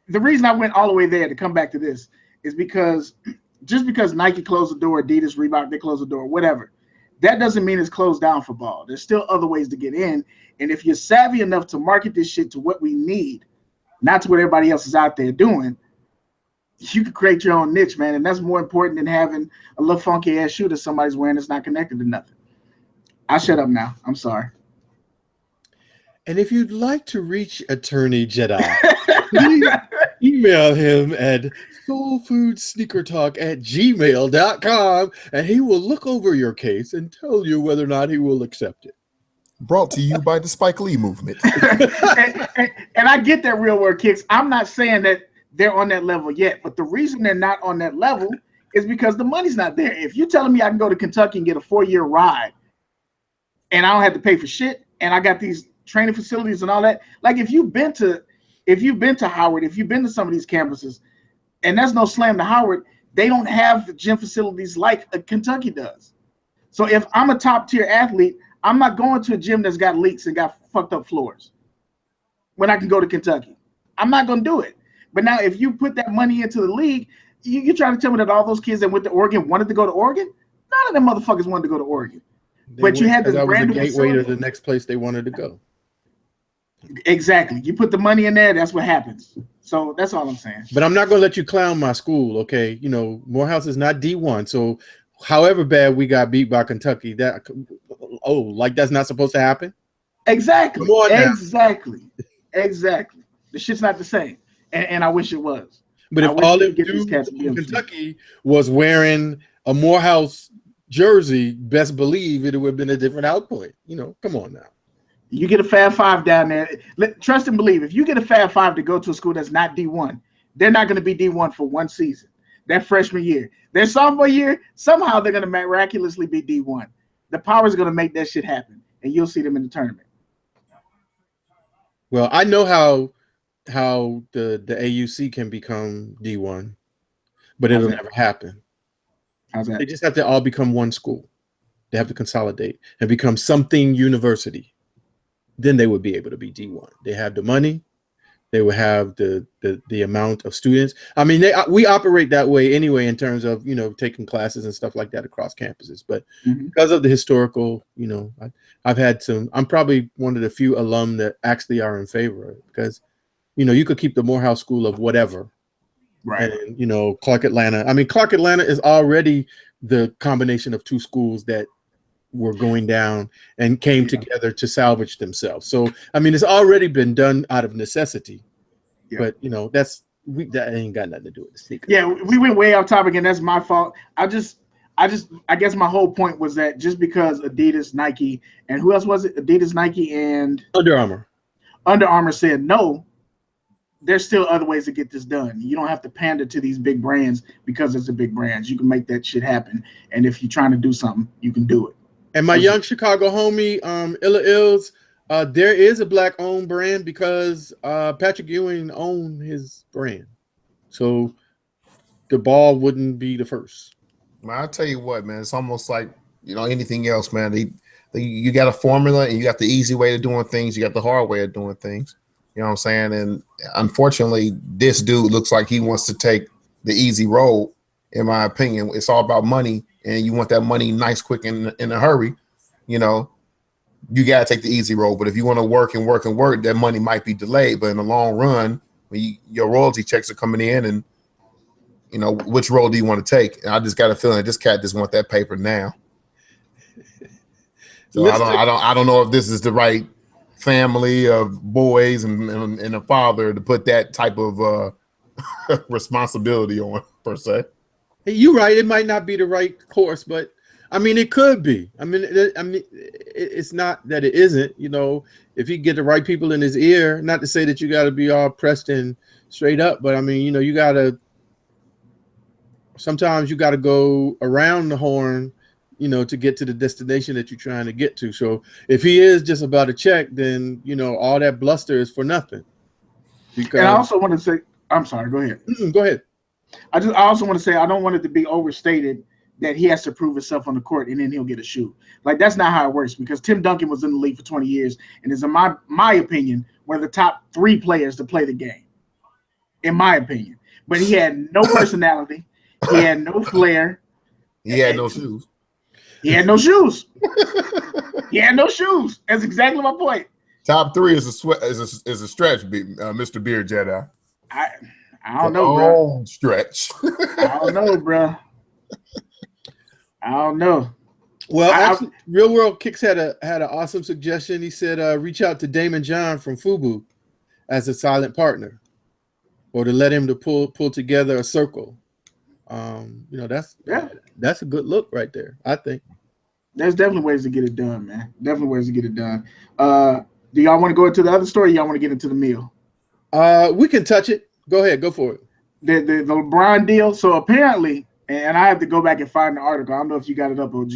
the reason I went all the way there to come back to this is because just because Nike closed the door, Adidas, Reebok, they closed the door, whatever, that doesn't mean it's closed down for ball. There's still other ways to get in. And if you're savvy enough to market this shit to what we need, not to what everybody else is out there doing, you can create your own niche, man, and that's more important than having a little funky ass shoe that somebody's wearing that's not connected to nothing. I'll shut up now. I'm sorry. And if you'd like to reach Attorney Jedi, please email him at SoleFoodSneakerTalk@gmail.com, and he will look over your case and tell you whether or not he will accept it. Brought to you by the Spike Lee movement. and I get that, Real World Kicks. I'm not saying that they're on that level yet, but the reason they're not on that level is because the money's not there. If you're telling me I can go to Kentucky and get a 4-year ride and I don't have to pay for shit, and I got these training facilities and all that, like if you've been to Howard, if you've been to some of these campuses, and that's no slam to Howard, they don't have the gym facilities like Kentucky does. So if I'm a top tier athlete, I'm not going to a gym that's got leaks and got fucked up floors when I can go to Kentucky. I'm not going to do it. But now if you put that money into the league, you're trying to tell me that all those kids that went to Oregon wanted to go to Oregon? None of them motherfuckers wanted to go to Oregon. But you had this brand new gateway to the next place they wanted to go. Exactly. You put the money in there, that's what happens. So that's all I'm saying. But I'm not going to let you clown my school, okay? You know, Morehouse is not D1, so however bad we got beat by Kentucky, that's not supposed to happen? Exactly. Come on now. Exactly. The shit's not the same. And I wish it was. But if all them dudes in Kentucky was wearing a Morehouse jersey, best believe it would have been a different output. You know, come on now. You get a Fab Five down there. Trust and believe, if you get a Fab Five to go to a school that's not D1, they're not going to be D1 for one season. Their freshman year. Their sophomore year, somehow they're going to miraculously be D1. The power is going to make that shit happen, and you'll see them in the tournament. Well, I know how the AUC can become D1, but it'll never happen. How's that? They just have to all become one school. They have to consolidate and become something university. Then they would be able to be D1. They have the money. They would have the amount of students. I mean, we operate that way anyway in terms of, you know, taking classes and stuff like that across campuses. But because of the historical, you know, I'm probably one of the few alum that actually are in favor of it, because, you know, you could keep the Morehouse School of whatever. Right. And, you know, Clark Atlanta. I mean, Clark Atlanta is already the combination of two schools that were going down and came together to salvage themselves. So, I mean, it's already been done out of necessity, but you know, that ain't got nothing to do with the sneakers. Yeah, we went way off topic, and that's my fault. I guess my whole point was that just because Adidas, Nike, and who else was it? Adidas, Nike, and Under Armour said no, there's still other ways to get this done. You don't have to pander to these big brands because it's the big brands. You can make that shit happen. And if you're trying to do something, you can do it. And my young Chicago homie, Illa Ills, there is a black-owned brand because Patrick Ewing owned his brand. So the ball wouldn't be the first. Man, I'll tell you what, man, it's almost like, you know, anything else, man. You got a formula, and you got the easy way of doing things. You got the hard way of doing things. You know what I'm saying? And unfortunately, this dude looks like he wants to take the easy road, in my opinion. It's all about money, and you want that money nice, quick, in a hurry. You know, you got to take the easy road. But if you want to work and work and work, that money might be delayed. But in the long run, when your royalty checks are coming in, and, you know, which road do you want to take? And I just got a feeling that this cat just want that paper now. So I don't know if this is the right family of boys and a father to put that type of responsibility on, per se. Hey, you're right. It might not be the right course, but I mean, it could be. I mean, it's not that it isn't. You know, if you get the right people in his ear, not to say that you got to be all pressed and straight up, but I mean, you know, sometimes you got to go around the horn, you know, to get to the destination that you're trying to get to. So if he is just about a check, then, you know, all that bluster is for nothing. Because, and I also want to say, I'm sorry, go ahead. Go ahead. I also want to say, I don't want it to be overstated that he has to prove himself on the court and then he'll get a shoe. Like, that's not how it works, because Tim Duncan was in the league for 20 years and is, in my opinion, one of the top 3 players to play the game, in my opinion. But he had no personality. He had no flair. He had no shoes. He had no shoes. He had no shoes. That's exactly my point. Top 3 is a stretch, Mr. Beard Jedi. I don't know, bro. Stretch. I don't know, bro. I don't know. Well, actually, Real World Kicks had an awesome suggestion. He said, reach out to Damon John from FUBU as a silent partner, or to let him to pull together a circle. That's a good look right there, I think. There's definitely ways to get it done, man. Definitely ways to get it done. Do y'all want to go into the other story? Or y'all want to get into the meal? We can touch it. Go ahead, go for it. The LeBron deal. So apparently, and I have to go back and find the article. I don't know if you got it up, OG,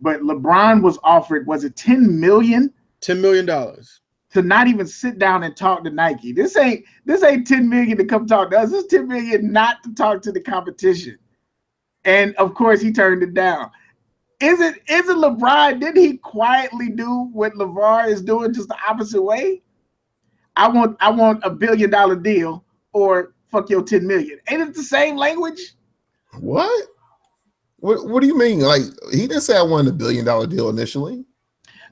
but LeBron was offered, was it $10 million? $10 million to not even sit down and talk to Nike. This ain't $10 million to come talk to us. This is $10 million not to talk to the competition. And of course, he turned it down. Is it LeBron? Did he quietly do what LeVar is doing, just the opposite way? I want $1 billion deal, or fuck your 10 million. Ain't it the same language? What do you mean? Like, he didn't say I wanted $1 billion deal initially.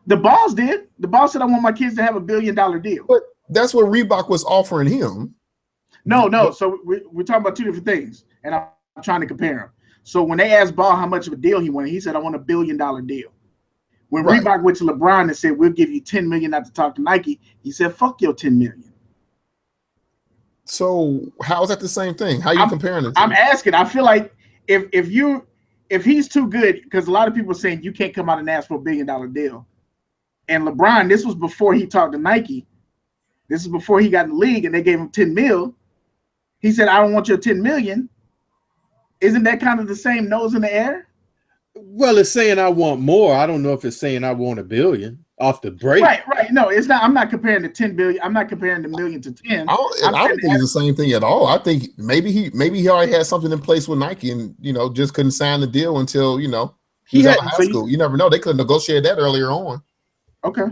The boss did. The boss said I want my kids to have $1 billion deal. But that's what Reebok was offering him. No. So we're talking about two different things, and I'm trying to compare them. So when they asked Ball how much of a deal he wanted, he said, I want $1 billion deal. When Reebok went to LeBron and said, we'll give you $10 million not to talk to Nike, he said, fuck your $10 million. So how is that the same thing? How are you comparing it? I'm asking. I feel like if he's too good, because a lot of people are saying you can't come out and ask for $1 billion deal. And LeBron, this was before he talked to Nike. This is before he got in the league and they gave him 10 mil. He said, I don't want your 10 million. Isn't that kind of the same nose in the air? Well, it's saying I want more. I don't know if it's saying I want $1 billion off the break. Right. No, it's not. I'm not comparing the 10 billion. I'm not comparing the million to 10. I don't think it's the same thing at all. I think maybe he already had something in place with Nike and just couldn't sign the deal until he was out of high school. You never know. They could have negotiated that earlier on. Okay.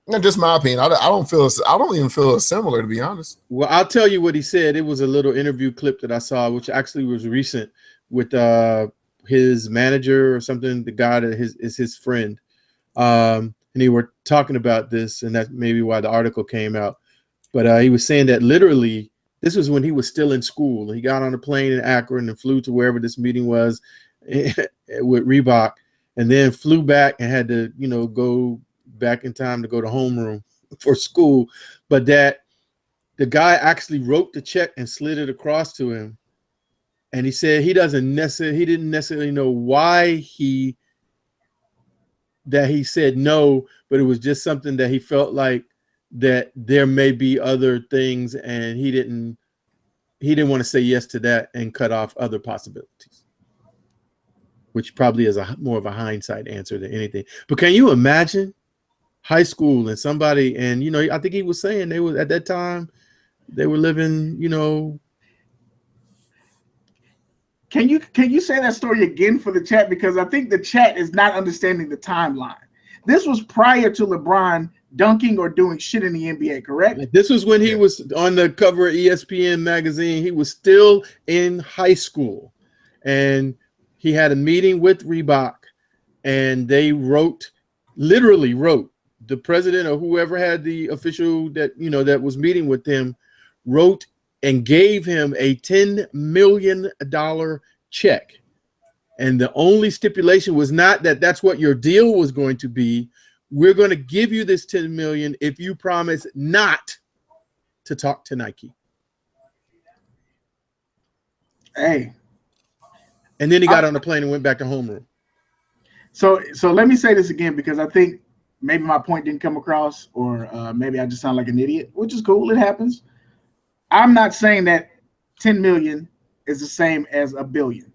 That's just my opinion. I don't even feel similar, to be honest. Well, I'll tell you what he said. It was a little interview clip that I saw, which actually was recent, with his manager or something, the guy that is his friend. And they were talking about this, and that's maybe why the article came out. But he was saying that literally this was when he was still in school. He got on a plane in Akron and flew to wherever this meeting was with Reebok, and then flew back and had to, go back in time to go to homeroom for school. But that the guy actually wrote the check and slid it across to him. And he said he didn't necessarily know why he said no, but it was just something that he felt like that there may be other things, and he didn't want to say yes to that and cut off other possibilities, which probably is more of a hindsight answer than anything. But can you imagine high school and somebody, and I think he was saying they was at that time they were living, Can you say that story again for the chat? Because I think the chat is not understanding the timeline. This was prior to LeBron dunking or doing shit in the NBA, correct? This was when he was on the cover of ESPN magazine. He was still in high school, and he had a meeting with Reebok, and they literally wrote, the president or whoever had the official that was meeting with him wrote and gave him a $10 million check. And the only stipulation was not that that's what your deal was going to be. We're going to give you this $10 million if you promise not to talk to Nike. Hey. And then he got on the plane and went back to homeroom. So let me say this again, because I think maybe my point didn't come across, or maybe I just sound like an idiot, which is cool. It happens. I'm not saying that 10 million is the same as $1 billion.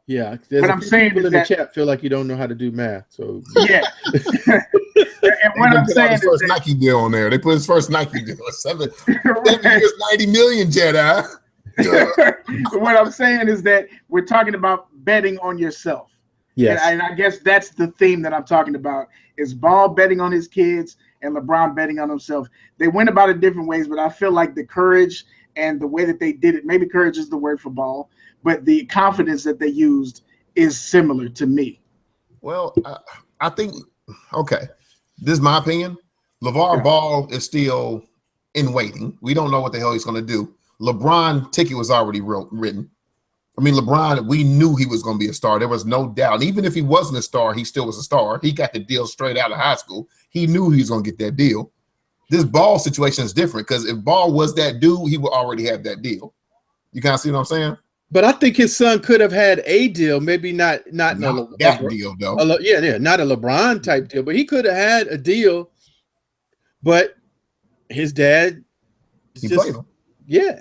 Yeah, what I'm saying people is in the chat feel like you don't know how to do math. So yeah, and what I'm saying is first Nike deal on there. They put his first Nike deal. 7 years, 90 million, Jedi. What I'm saying is that we're talking about betting on yourself. Yes, and I guess that's the theme that I'm talking about. Is Ball betting on his kids and LeBron betting on himself. They went about it different ways, but I feel like the courage and the way that they did it, maybe courage is the word for Ball, but the confidence that they used is similar to me. Well, I think, okay, this is my opinion. LeVar Ball is still in waiting. We don't know what the hell he's going to do. LeBron ticket was already written. I mean, LeBron, we knew he was going to be a star. There was no doubt. And even if he wasn't a star, he still was a star. He got the deal straight out of high school. He knew he was going to get that deal. This Ball situation is different because if Ball was that dude, he would already have that deal. You kind of see what I'm saying? But I think his son could have had a deal, maybe not that deal though. Yeah, not a LeBron type deal, but he could have had a deal. But his dad, played him. Yeah,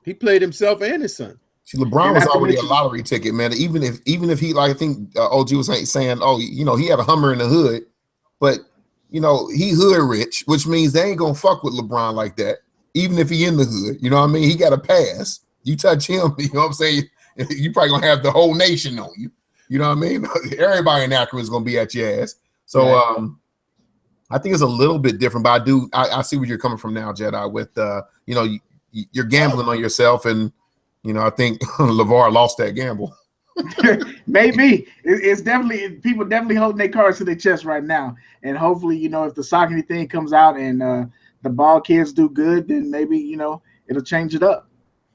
he played himself and his son. See, LeBron was already a lottery ticket, man. Even if he, like I think OG was saying, oh, you know, he had a Hummer in the hood, but you know he hood rich, which means they ain't gonna fuck with LeBron like that. Even if he in the hood, you know what I mean? He got a pass. You touch him, you know what I'm saying? You probably gonna have the whole nation on you. You know what I mean? Everybody in Akron is gonna be at your ass. So I think it's a little bit different, but I see where you're coming from now, Jedi. With you know, you're gambling on yourself, and you know, I think LeVar lost that gamble. Maybe it's definitely people definitely holding their cards to their chest right now, and hopefully, you know, if the Saucony thing comes out and the Ball kids do good, then maybe, you know, it'll change it up.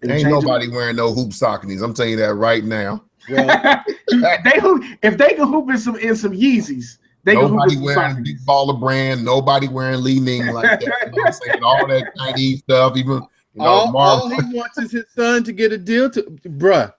Ain't nobody wearing no hoop Sauconys. I'm telling you that right now. Well, if they can hoop in some Yeezys. Nobody wearing Big Baller brand. Nobody wearing Lee Ning like that. You know what I'm saying? All that Chinese stuff. Even you know, all he wants is his son to get a deal. Bruh,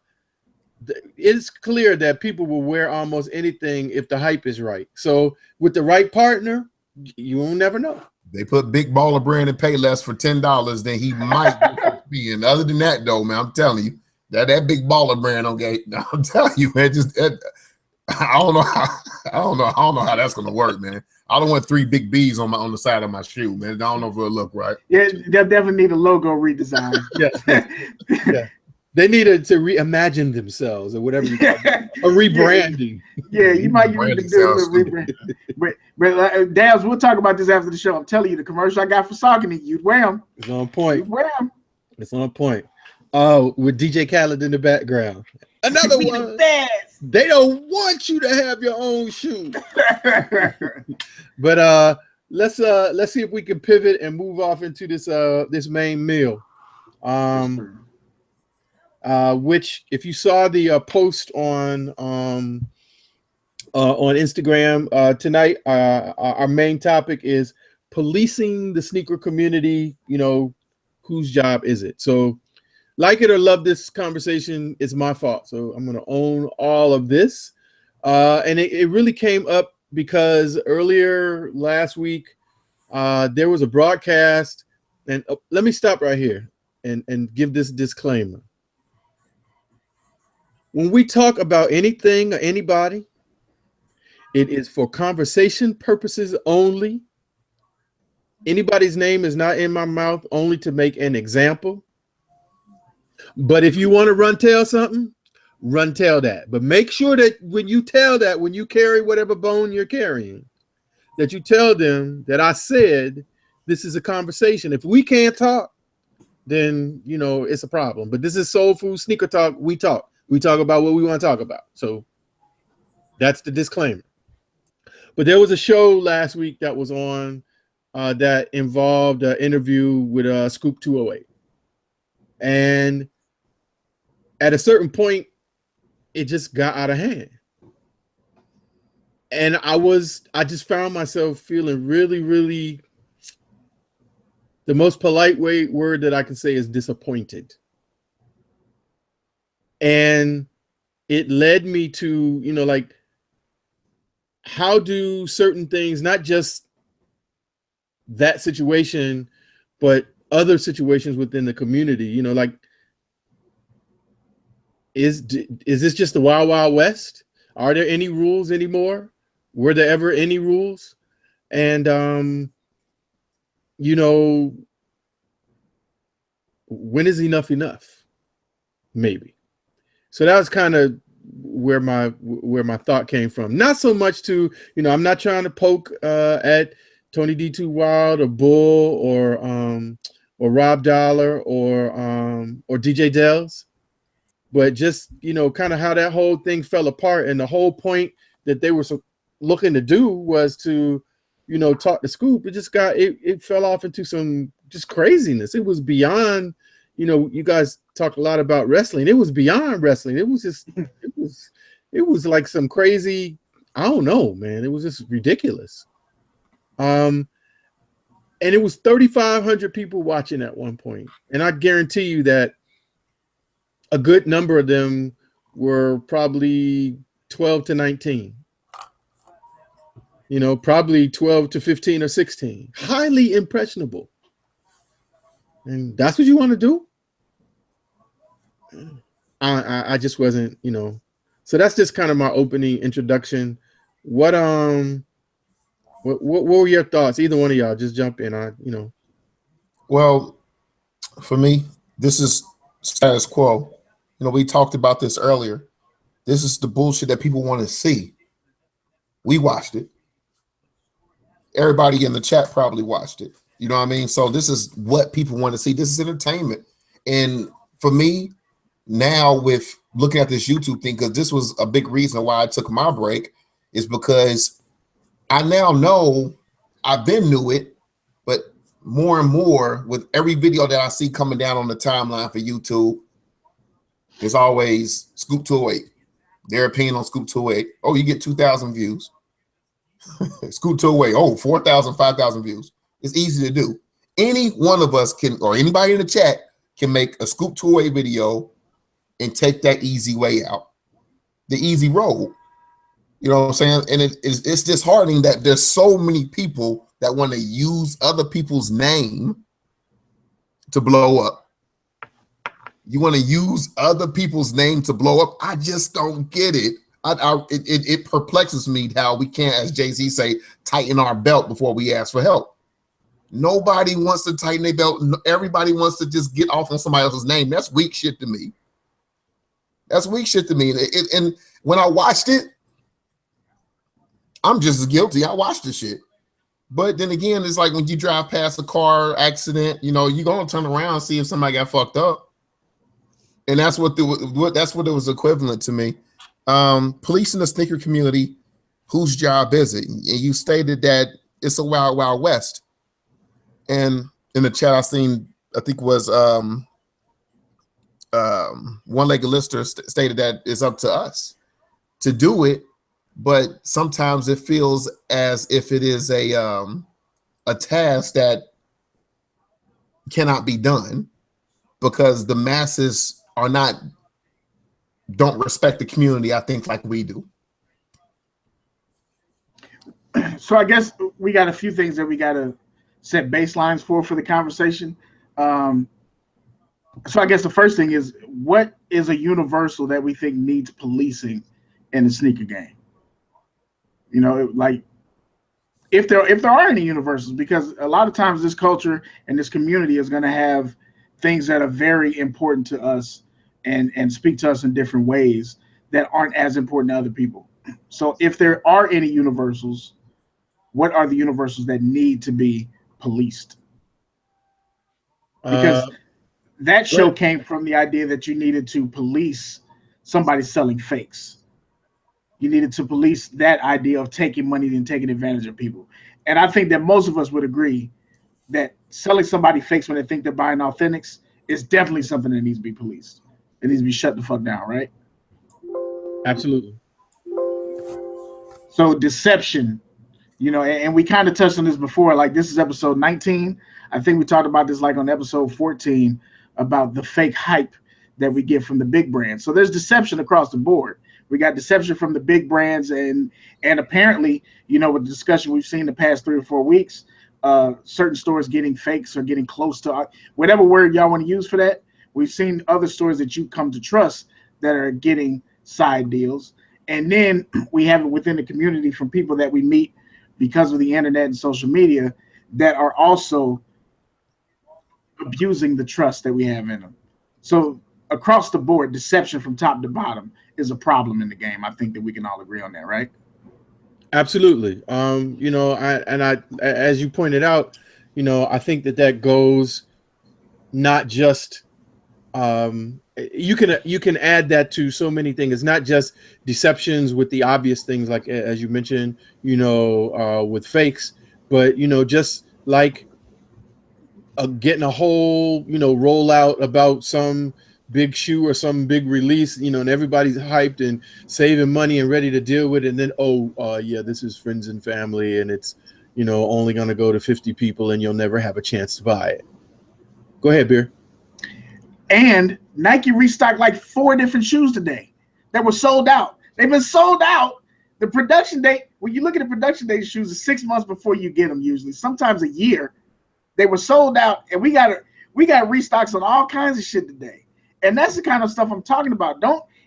it's clear that people will wear almost anything if the hype is right. So with the right partner, you will never know. They put Big Baller brand and pay less for $10, then he might be. And other than that, though, man, I'm telling you that Big Baller brand okay. I'm telling you, man, I don't know how that's gonna work, man. I don't want 3 big B's on the side of my shoe, man. I don't know if it'll look right. Yeah, they'll definitely need a logo redesign. Yeah. They needed to reimagine themselves or whatever you call it. A rebranding. Yeah, you might need to do a little rebranding. But Dabs, we'll talk about this after the show. I'm telling you, the commercial I got for Saucony, you'd wear them. It's on point. You'd wear them. It's on point. Oh, with DJ Khaled in the background. Another one. They don't want you to have your own shoe. But let's see if we can pivot and move off into this main meal. Which, if you saw the post on Instagram tonight, our main topic is policing the sneaker community. You know, whose job is it? So, like it or love this conversation, it's my fault. So I'm going to own all of this. And it really came up because earlier last week, there was a broadcast. And let me stop right here and give this disclaimer. When we talk about anything or anybody, it is for conversation purposes only. Anybody's name is not in my mouth, only to make an example. But if you want to tell something, tell that. But make sure that when you tell that, when you carry whatever bone you're carrying, that you tell them that I said this is a conversation. If we can't talk, then, you know, it's a problem. But this is SoleFood SneakerTalk. We talk. We talk about what we want to talk about. So that's the disclaimer. But there was a show last week that was on that involved an interview with Scoop 208. And at a certain point, it just got out of hand. And I just found myself feeling really, really, the most polite word that I can say is disappointed. And it led me to, you know, like, how do certain things, not just that situation, but other situations within the community, you know, like, is this just the Wild Wild West? Are there any rules anymore? Were there ever any rules? And, you know, when is enough enough? Maybe. So that was kind of where my thought came from. Not so much to, you know, I'm not trying to poke at Tony D. Too Wild or Bull or Rob Dollar or DJ Dells, but just, you know, kind of how that whole thing fell apart. And the whole point that they were looking to do was to, you know, talk to Scoop. It just it fell off into some just craziness. It was beyond, you guys talk a lot about wrestling. It was beyond wrestling. It was just, it was like some crazy, I don't know, man. It was just ridiculous. And it was 3,500 people watching at one point. And I guarantee you that a good number of them were probably 12 to 19. Probably 12 to 15 or 16. Highly impressionable. And that's what you want to do? I just wasn't, So that's just kind of my opening introduction. What were your thoughts? Either one of y'all, just jump in. Well, for me, this is status quo. We talked about this earlier. This is the bullshit that people want to see. We watched it. Everybody in the chat probably watched it. You know what I mean? So this is what people want to see. This is entertainment. And for me, now with looking at this YouTube thing, because this was a big reason why I took my break, is because I now know, I've been knew it, but more and more with every video that I see coming down on the timeline for YouTube, there's always Scoop 208. Their opinion on Scoop 208. Oh, you get 2,000 views. Scoop 208. Oh, 4,000, 5,000 views. It's easy to do. Any one of us can, or anybody in the chat can make a Scoop 208 video and take that easy way out, the easy road. You know what I'm saying? And it's disheartening that there's so many people that want to use other people's name to blow up. You want to use other people's name to blow up? I just don't get it. It perplexes me how we can't, as Jay-Z say, tighten our belt before we ask for help. Nobody wants to tighten their belt. Everybody wants to just get off on somebody else's name. That's weak shit to me. That's weak shit to me. And when I watched it, I'm just as guilty. I watched the shit. But then again, it's like when you drive past a car accident, you're going to turn around and see if somebody got fucked up. And that's what it was equivalent to me. Policing the sneaker community, whose job is it? And you stated that it's a wild, wild west. And in the chat, I think it was One-Legged Lister stated that it's up to us to do it, but sometimes it feels as if it is a task that cannot be done because the masses don't respect the community, I think, like we do. So I guess we got a few things that we got to set baselines for the conversation. So I guess the first thing is, what is a universal that we think needs policing in the sneaker game? Like if there are any universals, because a lot of times this culture and this community is going to have things that are very important to us and speak to us in different ways that aren't as important to other people. So if there are any universals, what are the universals that need to be policed? Because that show came from the idea that you needed to police somebody selling fakes. You needed to police that idea of taking money and taking advantage of people. And I think that most of us would agree that selling somebody fakes when they think they're buying authentics is definitely something that needs to be policed. It needs to be shut the fuck down, right? Absolutely. So deception, and we kind of touched on this before, like this is episode 19. I think we talked about this like on episode 14 about the fake hype that we get from the big brands. So there's deception across the board. We got deception from the big brands and apparently, with the discussion we've seen the past 3 or 4 weeks, certain stores getting fakes or getting close to whatever word y'all want to use for that. We've seen other stores that you come to trust that are getting side deals. And then we have it within the community from people that we meet because of the internet and social media that are also abusing the trust that we have in them. So across the board, deception from top to bottom is a problem in the game. I think that we can all agree on that, right? Absolutely. I as you pointed out, I think that goes not just you can add that to so many things. It's not just deceptions with the obvious things like as you mentioned, with fakes, but just like getting a whole, rollout about some big shoe or some big release, and everybody's hyped and saving money and ready to deal with it. And then, yeah, this is friends and family, and it's, only going to go to 50 people and you'll never have a chance to buy it. Go ahead, Beer. And Nike restocked like 4 different shoes today that were sold out. They've been sold out. The production date, when you look at the production date of shoes, is 6 months before you get them usually, sometimes a year. They were sold out, and we got restocks on all kinds of shit today. And that's the kind of stuff I'm talking about.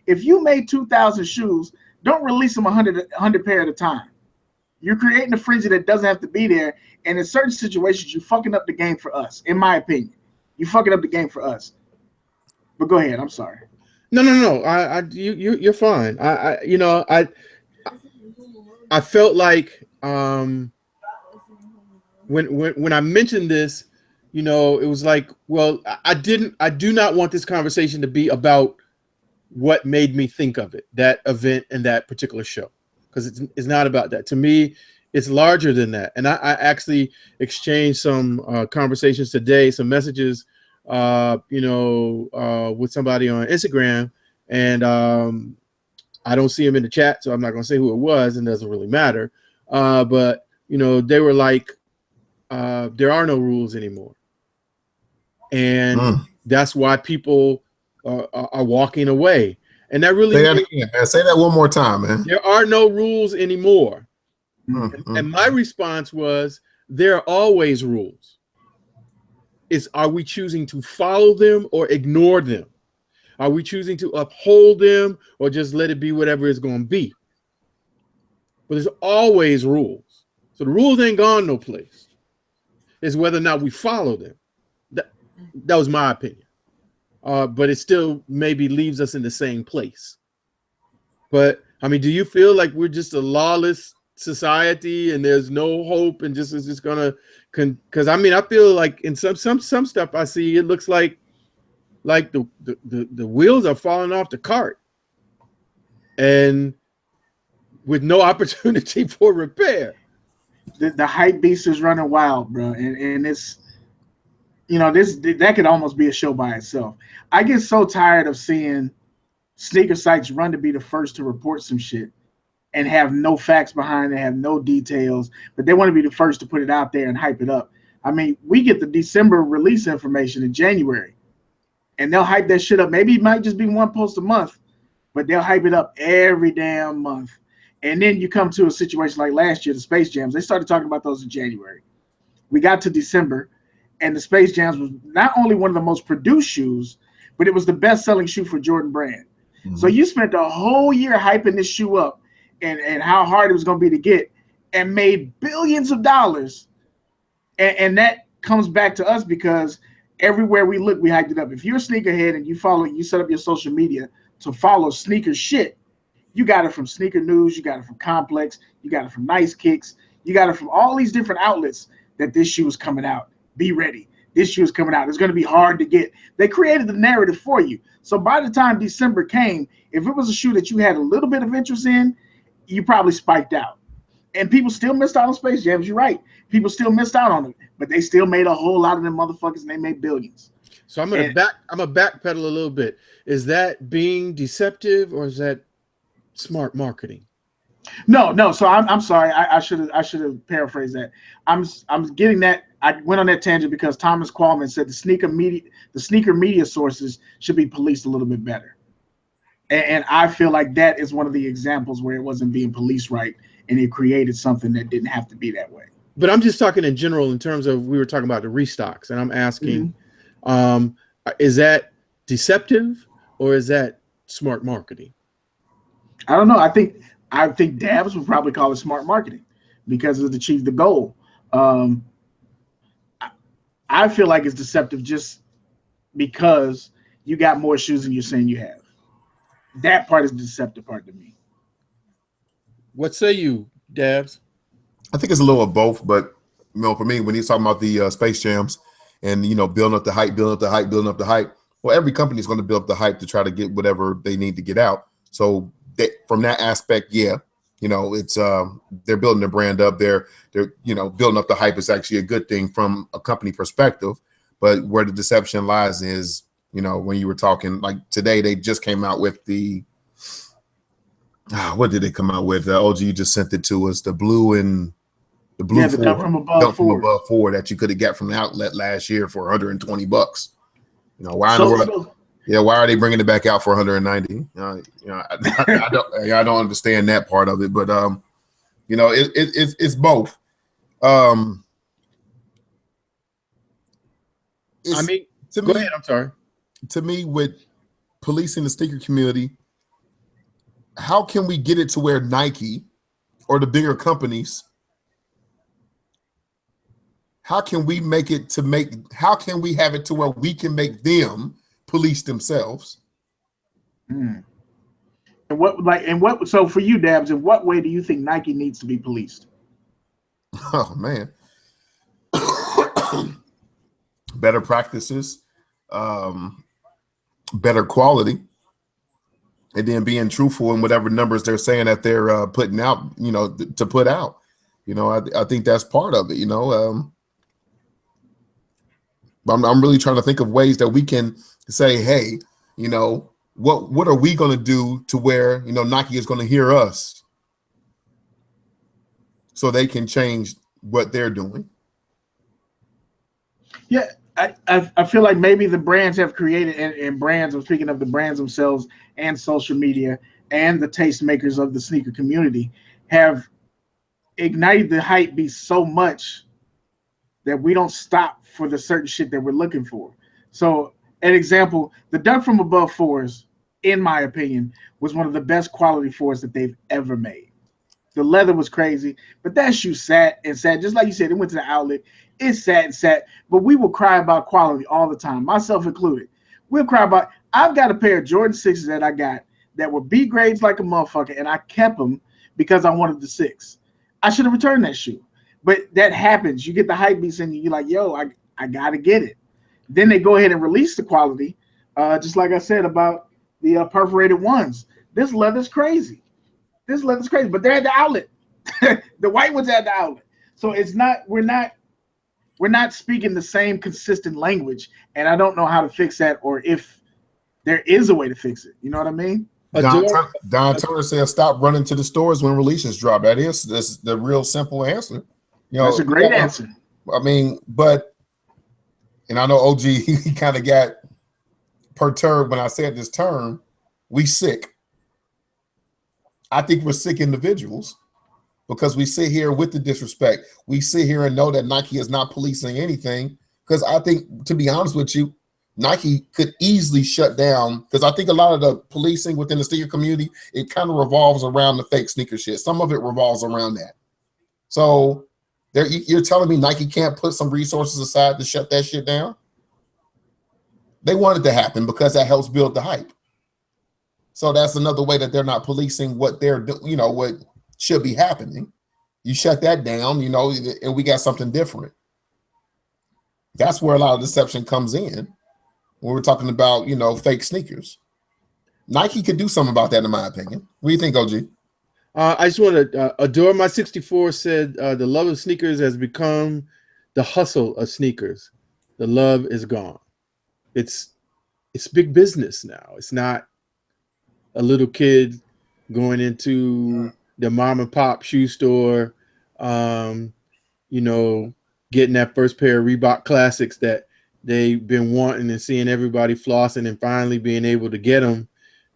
If you made 2,000 shoes, don't release them 100 pair at a time. You're creating a frenzy that doesn't have to be there. And in certain situations, you're fucking up the game for us, in my opinion. You're fucking up the game for us. But go ahead. I'm sorry. No. You're fine. I felt like when I mentioned this, it was like, well, I do not want this conversation to be about what made me think of it, that event and that particular show, because it's not about that. To me, it's larger than that. And I actually exchanged some conversations today, some messages, with somebody on Instagram, and I don't see him in the chat, so I'm not going to say who it was, and it doesn't really matter. But they were like, there are no rules anymore, and that's why people are walking away. And that really say that again, man. Say that one more time, man. There are no rules anymore. And my response was, there are always rules. Are we choosing to follow them or ignore them? Are we choosing to uphold them or just let it be whatever it's going to be? But there's always rules. So the rules ain't gone no place. It's whether or not we follow them. That was my opinion. But it still maybe leaves us in the same place. But I mean, do you feel like we're just a lawless society and there's no hope and it's just gonna? Because I mean, I feel like in some stuff I see, it looks like the wheels are falling off the cart, and with no opportunity for repair. The hype beast is running wild, bro, and it's, that could almost be a show by itself. I get so tired of seeing sneaker sites run to be the first to report some shit and have no facts behind it, have no details, but they want to be the first to put it out there and hype it up. I mean, we get the December release information in January, and they'll hype that shit up. Maybe it might just be one post a month, but they'll hype it up every damn month. And then you come to a situation like last year, the Space Jams. They started talking about those in January. We got to December, and the Space Jams was not only one of the most produced shoes, but it was the best-selling shoe for Jordan Brand. So you spent a whole year hyping this shoe up and how hard it was going to be to get, and made billions of dollars. And that comes back to us because everywhere we look, we hyped it up. If you're a sneakerhead and you set up your social media to follow sneaker shit, you got it from Sneaker News, you got it from Complex, you got it from Nice Kicks, you got it from all these different outlets that this shoe is coming out. Be ready. This shoe is coming out. It's going to be hard to get. They created the narrative for you. So by the time December came, if it was a shoe that you had a little bit of interest in, you probably spiked out. And people still missed out on Space Jams. You're right. People still missed out on it, but they still made a whole lot of them motherfuckers, and they made billions. So I'm gonna backpedal a little bit. Is that being deceptive or is that smart marketing? No. So I'm sorry. I should have paraphrased that. I'm getting that. I went on that tangent because Thomas Qualman said the sneaker media sources should be policed a little bit better. And I feel like that is one of the examples where it wasn't being policed right, and it created something that didn't have to be that way. But I'm just talking in general in terms of, we were talking about the restocks, and I'm asking, is that deceptive or is that smart marketing? I don't know. I think Dabs would probably call it smart marketing because it achieved the goal. I feel like it's deceptive just because you got more shoes than you're saying you have. That part is the deceptive part to me. What say you, Dabs? I think it's a little of both, but for me, when he's talking about the Space Jams and building up the hype, well, every company is going to build up the hype to try to get whatever they need to get out. So from that aspect, yeah, it's they're building their brand up. They're building up the hype is actually a good thing from a company perspective. But where the deception lies is, you know, when you were talking like today, they just came out with the what did they come out with? OG, you just sent it to us. The blue and the blue the dump from above four that you could have got from the outlet last year for $120. You know, why in the world? Yeah, why are they bringing it back out for 190? You know, I don't understand that part of it, but you know, it's both. I mean, go ahead. I'm sorry. To me, with policing the sneaker community, how can we get it to where Nike or the bigger companies? How can we make it to make? How can we have it to where we can make them police themselves? And what? So for you, Dabs, in what way do you think Nike needs to be policed? Oh man, better practices, better quality, and then being truthful in whatever numbers they're saying that they're putting out. You know, to put out. You know, I think that's part of it. You know. I'm really trying to think of ways that we can say, hey, you know, what are we going to do to where, you know, Nike is going to hear us so they can change what they're doing. Yeah, I feel like maybe the brands have created, and brands, I'm speaking of the brands themselves and social media and the tastemakers of the sneaker community have ignited the hype beast so much that we don't stop for the certain shit that we're looking for. So an example, the Dunk from Above 4s, in my opinion, was one of the best quality 4s that they've ever made. The leather was crazy, but that shoe sat and sat, just like you said, it went to the outlet, it sat and sat, but we will cry about quality all the time, myself included. We'll cry about, I've got a pair of Jordan 6s that I got that were B grades like a motherfucker, and I kept them because I wanted the 6. I should have returned that shoe. But that happens. You get the hype beast and you're like, yo, I got to get it. Then they go ahead and release the quality, just like I said about the perforated ones. This leather's crazy. This leather's crazy, but they're at the outlet. The white one's at the outlet. So it's not, we're not speaking the same consistent language, and I don't know how to fix that or if there is a way to fix it. You know what I mean? Don Turner says stop running to the stores when releases drop. That's the real simple answer. You know, that's a great answer. I mean, and I know OG, he kind of got perturbed when I said this term. We sick. I think we're sick individuals because we sit here with the disrespect. We sit here and know that Nike is not policing anything. Because I think, to be honest with you, Nike could easily shut down, because I think a lot of the policing within the sneaker community, it kind of revolves around the fake sneaker shit. Some of it revolves around that. So you're telling me Nike can't put some resources aside to shut that shit down? They want it to happen because that helps build the hype. So that's another way that they're not policing what they're doing, you know, what should be happening. You shut that down, you know, and we got something different. That's where a lot of deception comes in when we're talking about, you know, fake sneakers. Nike could do something about that, in my opinion. What do you think, OG? I just want to Adore My 64 said the love of sneakers has become the hustle of sneakers. The love is gone. It's big business now. It's not a little kid going into the mom and pop shoe store, you know, getting that first pair of Reebok Classics that they've been wanting and seeing everybody flossing and finally being able to get them,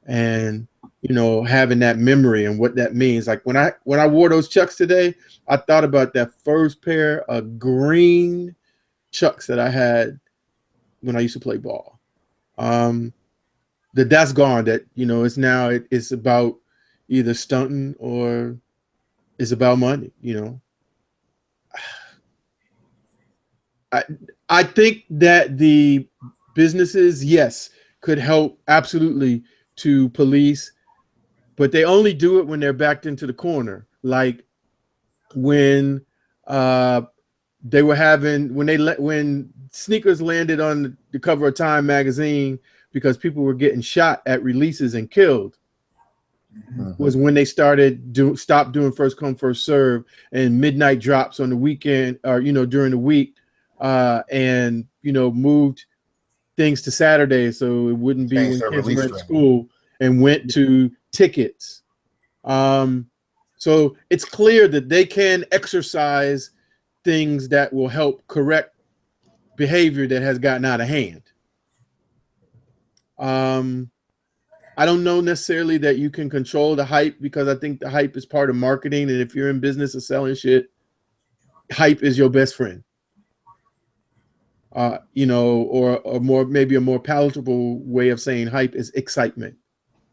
and you know, having that memory and what that means. Like when I wore those Chucks today, I thought about that first pair of green Chucks that I had when I used to play ball. That's gone. That, you know, it's now it's about either stunting or it's about money, you know. I think that the businesses, yes, could help absolutely to police, but they only do it when they're backed into the corner. Like when they were having, when sneakers landed on the cover of Time magazine because people were getting shot at releases and killed, was when they stopped doing first come first serve and midnight drops on the weekend, or, you know, during the week. and moved things to Saturday so it wouldn't be Changed when their kids release were at strategy. school, and went to tickets. So it's clear that they can exercise things that will help correct behavior that has gotten out of hand. I don't know necessarily that you can control the hype, because I think the hype is part of marketing. And if you're in business of selling shit, hype is your best friend. Or maybe a more palatable way of saying hype is excitement.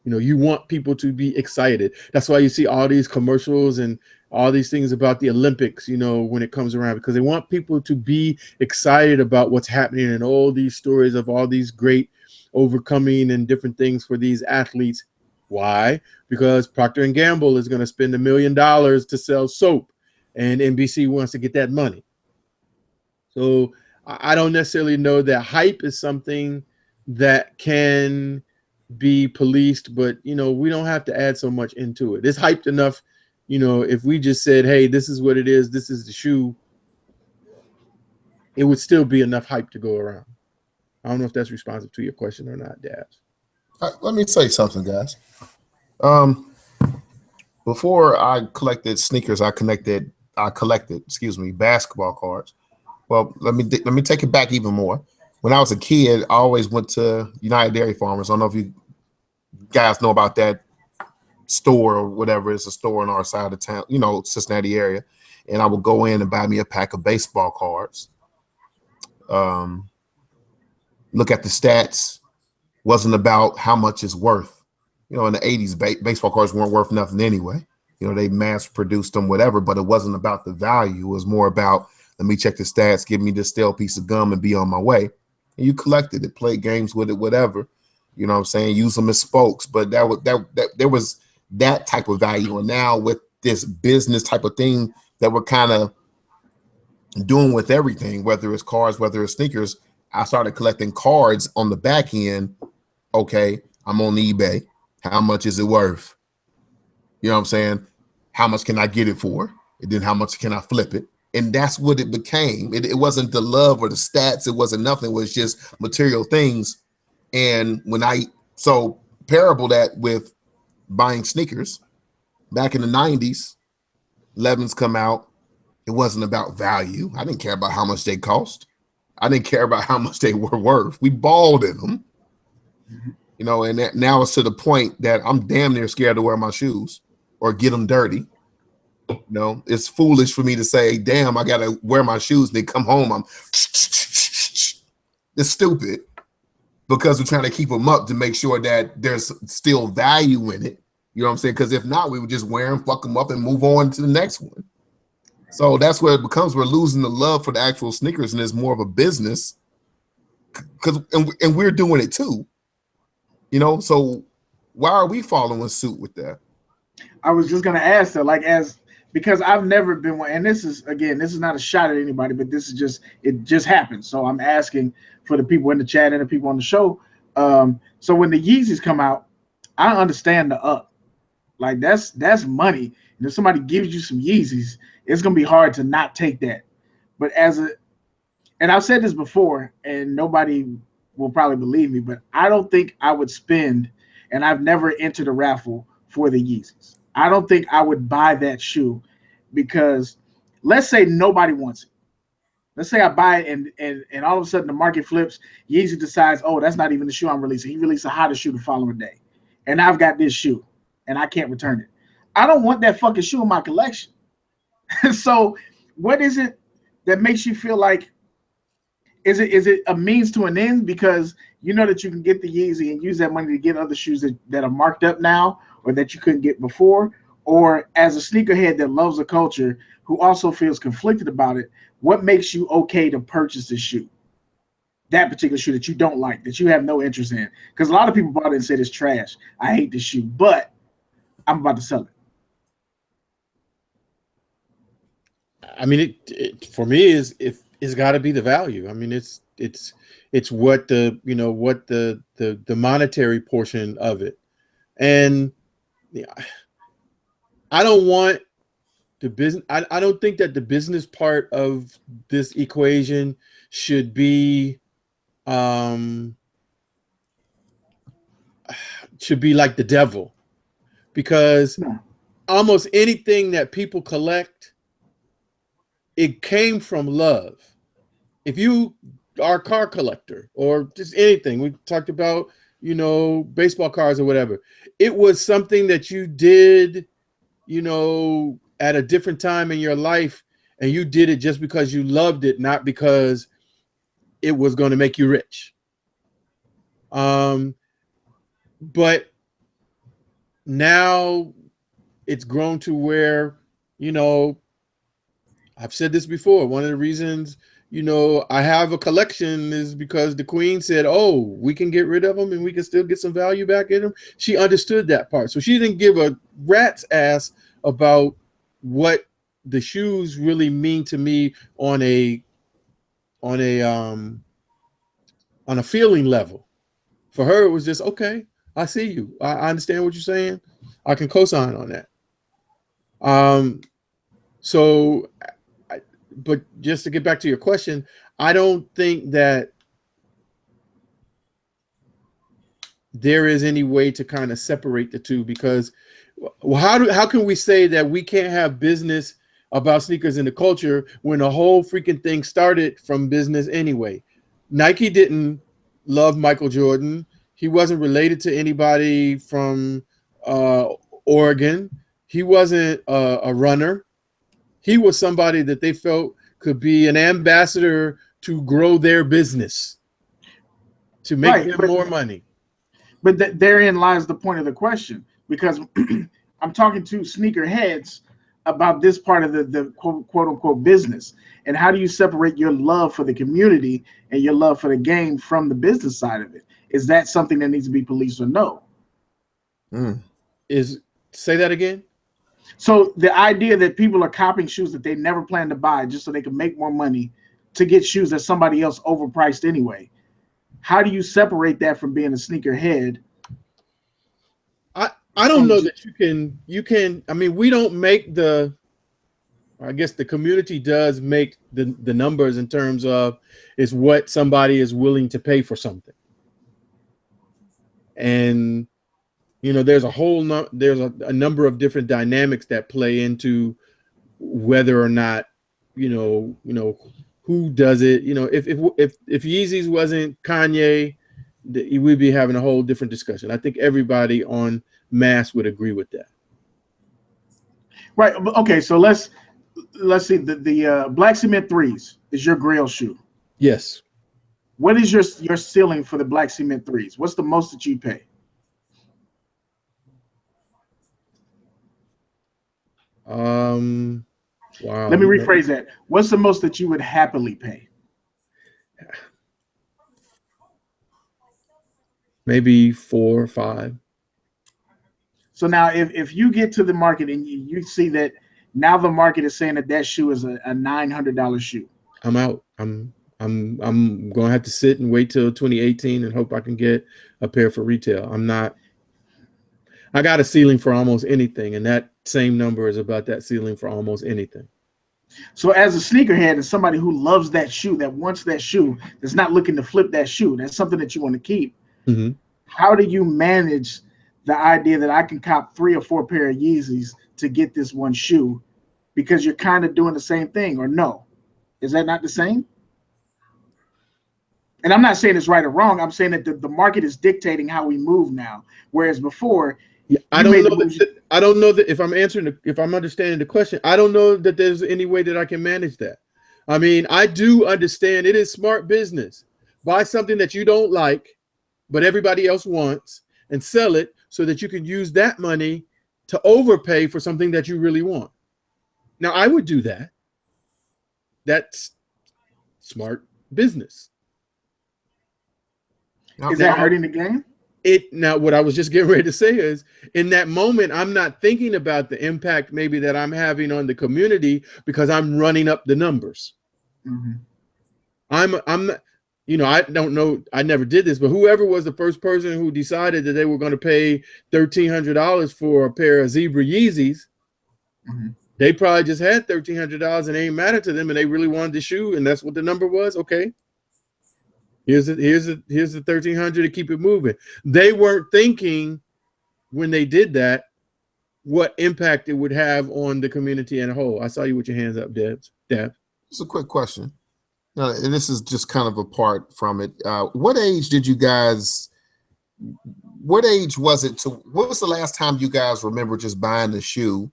You want people to be excited. That's why you see all these commercials and all these things about the Olympics, when it comes around, because they want people to be excited about what's happening, and all these stories of all these great overcoming and different things for these athletes. Why? Because Procter & Gamble is going to spend $1 million to sell soap, and NBC wants to get that money. So I don't necessarily know that hype is something that can be policed, but we don't have to add so much into it. It's hyped enough. If we just said, hey, this is what it is, this is the shoe, it would still be enough hype to go around. I don't know if that's responsive to your question or not, Dabs. Let me say something, guys. Before I collected sneakers, I collected, basketball cards. Well, let me take it back even more. When I was a kid, I always went to United Dairy Farmers. I don't know if you guys know about that store or whatever. It's a store in our side of town, Cincinnati area. And I would go in and buy me a pack of baseball cards. Look at the stats. Wasn't about how much it's worth. In the 80s, baseball cards weren't worth nothing anyway. They mass produced them, whatever, but it wasn't about the value. It was more about, let me check the stats, give me this stale piece of gum and be on my way. And you collected it, played games with it, whatever. You know what I'm saying? Use them as spokes. But there was that type of value. And now with this business type of thing that we're kind of doing with everything, whether it's cars, whether it's sneakers, I started collecting cards on the back end. Okay, I'm on eBay. How much is it worth? You know what I'm saying? How much can I get it for? And then how much can I flip it? And that's what it became. It wasn't the love or the stats. It wasn't nothing. It was just material things. And so parable that with buying sneakers back in the 90s, 11s come out. It wasn't about value. I didn't care about how much they cost. I didn't care about how much they were worth. We balled in them, and now it's to the point that I'm damn near scared to wear my shoes or get them dirty. It's foolish for me to say, damn, I got to wear my shoes. They come home, it's stupid, because we're trying to keep them up to make sure that there's still value in it. You know what I'm saying? Because if not, we would just wear them, fuck them up, and move on to the next one. So that's where it becomes, we're losing the love for the actual sneakers, and it's more of a business, and we're doing it too. So why are we following suit with that? I was just gonna ask that, because I've never been one, and this is not a shot at anybody, but it just happened. So I'm asking for the people in the chat and the people on the show. So when the Yeezys come out, I understand the up. Like that's money. And if somebody gives you some Yeezys, it's gonna be hard to not take that. But and I've said this before, and nobody will probably believe me, but I don't think I would spend, and I've never entered a raffle for the Yeezys. I don't think I would buy that shoe, because let's say nobody wants it. Let's say I buy it and all of a sudden the market flips. Yeezy decides, oh, that's not even the shoe I'm releasing. He released a hotter shoe the following day. And I've got this shoe and I can't return it. I don't want that fucking shoe in my collection. So what is it that makes you feel like, is it a means to an end, because you know that you can get the Yeezy and use that money to get other shoes that are marked up now or that you couldn't get before? Or as a sneakerhead that loves the culture, who also feels conflicted about it, what makes you okay to purchase this shoe? That particular shoe that you don't like, that you have no interest in? Because a lot of people bought it and said it's trash. I hate this shoe, but I'm about to sell it. I mean, it for me it's got to be the value. I mean, it's what the monetary portion of it, and yeah, I don't want the business. I don't think that the business part of this equation should be like the devil, because No. almost anything that people collect, it came from love. If you are a car collector or just anything, we talked about, baseball cards or whatever, it was something that you did, at a different time in your life, and you did it just because you loved it, not because it was going to make you rich. But now it's grown to where, I've said this before. One of the reasons, I have a collection is because the queen said, oh, we can get rid of them and we can still get some value back in them. She understood that part. So she didn't give a rat's ass about what the shoes really mean to me on a feeling level. For her, it was just, okay, I see you. I understand what you're saying. I can co-sign on that. But just to get back to your question, I don't think that there is any way to kind of separate the two, because how can we say that we can't have business about sneakers in the culture when the whole freaking thing started from business anyway? Nike didn't love Michael Jordan. He wasn't related to anybody from Oregon. He wasn't a runner. He was somebody that they felt could be an ambassador to grow their business, to make them more money. But therein lies the point of the question, because I'm talking to sneakerheads about this part of the quote unquote business. And how do you separate your love for the community and your love for the game from the business side of it? Is that something that needs to be policed or no? Say that again? So the idea that people are copying shoes that they never planned to buy just so they can make more money to get shoes that somebody else overpriced anyway. How do you separate that from being a sneakerhead? I don't know that you can. I mean, we don't make I guess the community does make the numbers in terms of is what somebody is willing to pay for something. And there's a number of different dynamics that play into whether or not who does it. If Yeezys wasn't Kanye, we'd be having a whole different discussion. I think everybody on mass would agree with that. Right. Okay. So let's see. The Black Cement 3s is your Grail shoe. Yes. What is your ceiling for the Black Cement 3s? What's the most that you pay? Wow. Let me rephrase that. What's the most that you would happily pay? Maybe 4 or 5. So now if you get to the market and you see that now the market is saying that shoe is a $900 shoe, I'm out. I'm gonna have to sit and wait till 2018 and hope I can get a pair for retail. I got a ceiling for almost anything, and that same number is about that ceiling for almost anything. So as a sneakerhead and somebody who loves that shoe, that wants that shoe, that's not looking to flip that shoe, that's something that you want to keep. Mm-hmm. How do you manage the idea that I can cop 3 or 4 pair of Yeezys to get this one shoe, because you're kind of doing the same thing, or no? Is that not the same? And I'm not saying it's right or wrong. I'm saying that the market is dictating how we move now. Whereas before, I don't know that if I'm understanding the question, I don't know that there's any way that I can manage that. I mean, I do understand it is smart business. Buy something that you don't like, but everybody else wants, and sell it so that you can use that money to overpay for something that you really want. Now, I would do that. That's smart business. Is that hurting the game? Now, what I was just getting ready to say is, in that moment, I'm not thinking about the impact maybe that I'm having on the community because I'm running up the numbers. Mm-hmm. I'm not, I don't know, I never did this, but whoever was the first person who decided that they were going to pay $1,300 for a pair of Zebra Yeezys, mm-hmm. They probably just had $1,300 and it ain't matter to them, and they really wanted the shoe, and that's what the number was. Okay, here's the $1,300 to keep it moving. They weren't thinking when they did that what impact it would have on the community as a whole. I saw you with your hands up, Debs. Just a quick question. And this is just kind of apart from it. What age did you guys? What age was it? What was the last time you guys remember just buying a shoe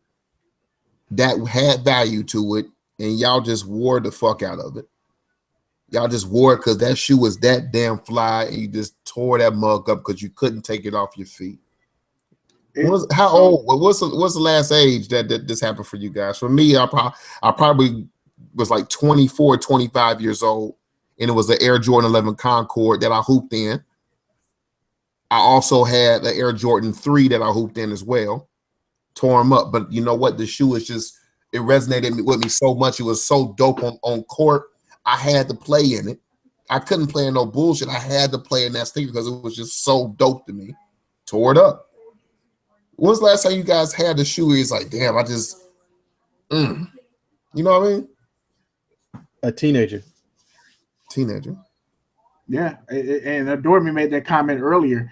that had value to it, and y'all just wore the fuck out of it? Y'all just wore it because that shoe was that damn fly, and you just tore that mug up because you couldn't take it off your feet. How old? What's the last age that this happened for you guys? For me, I probably was like 24, 25 years old, and it was the Air Jordan 11 Concord that I hooped in. I also had the Air Jordan 3 that I hooped in as well. Tore them up, but you know what? The shoe is just, it resonated with me so much. It was so dope on court. I had to play in it. I couldn't play in no bullshit. I had to play in that sneaker because it was just so dope to me. Tore it up. When was the last time you guys had the shoe? It's like, damn, I just, you know what I mean? A teenager. Yeah, and Adorme made that comment earlier.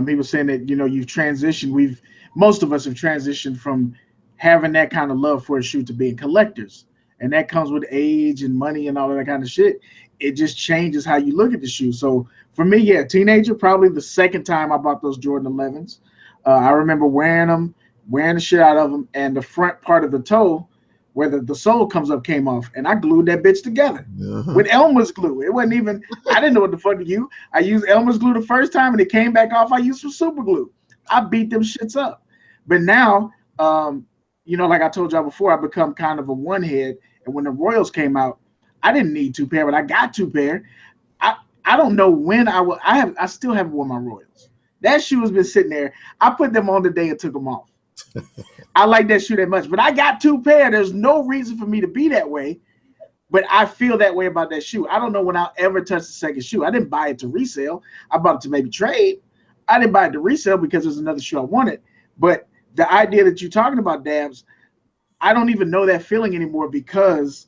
He was saying that, you know, you've transitioned. Most of us have transitioned from having that kind of love for a shoe to being collectors, and that comes with age and money and all of that kind of shit. It just changes how you look at the shoe. So for me, yeah, teenager, probably the second time I bought those Jordan 11s. I remember wearing the shit out of them, and the front part of the toe where the sole comes up came off, and I glued that bitch together with Elmer's glue. It wasn't even, I didn't know what the fuck to use. I used Elmer's glue the first time, and it came back off. I used some super glue. I beat them shits up. But now, you know, like I told y'all before, I become kind of a one head. And when the Royals came out, I didn't need 2 pair, but I got 2 pair. I don't know when I still haven't worn my Royals. That shoe has been sitting there. I put them on the day and took them off. I like that shoe that much, but I got 2 pair. There's no reason for me to be that way, but I feel that way about that shoe. I don't know when I'll ever touch the second shoe. I didn't buy it to resale. I bought it to maybe trade. I didn't buy it to resale because there's another shoe I wanted. But the idea that you're talking about, Dabs, I don't even know that feeling anymore because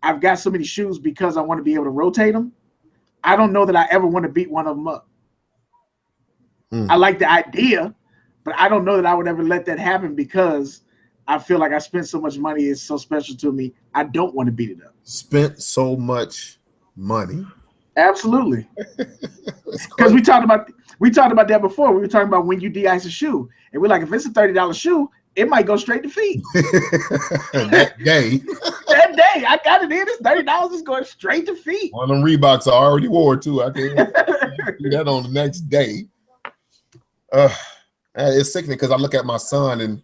I've got so many shoes because I want to be able to rotate them. I don't know that I ever want to beat one of them up. I like the idea, but I don't know that I would ever let that happen because I feel like I spent so much money. It's so special to me. I don't want to beat it up. Spent so much money. Absolutely. Because we talked about that before. We were talking about when you de-ice a shoe, and we're like, if it's a $30 shoe, it might go straight to feet. That day, I got it in. It's $30 is going straight to feet. One of them Reeboks I already wore too. I can do that on the next day. It's sickening because I look at my son and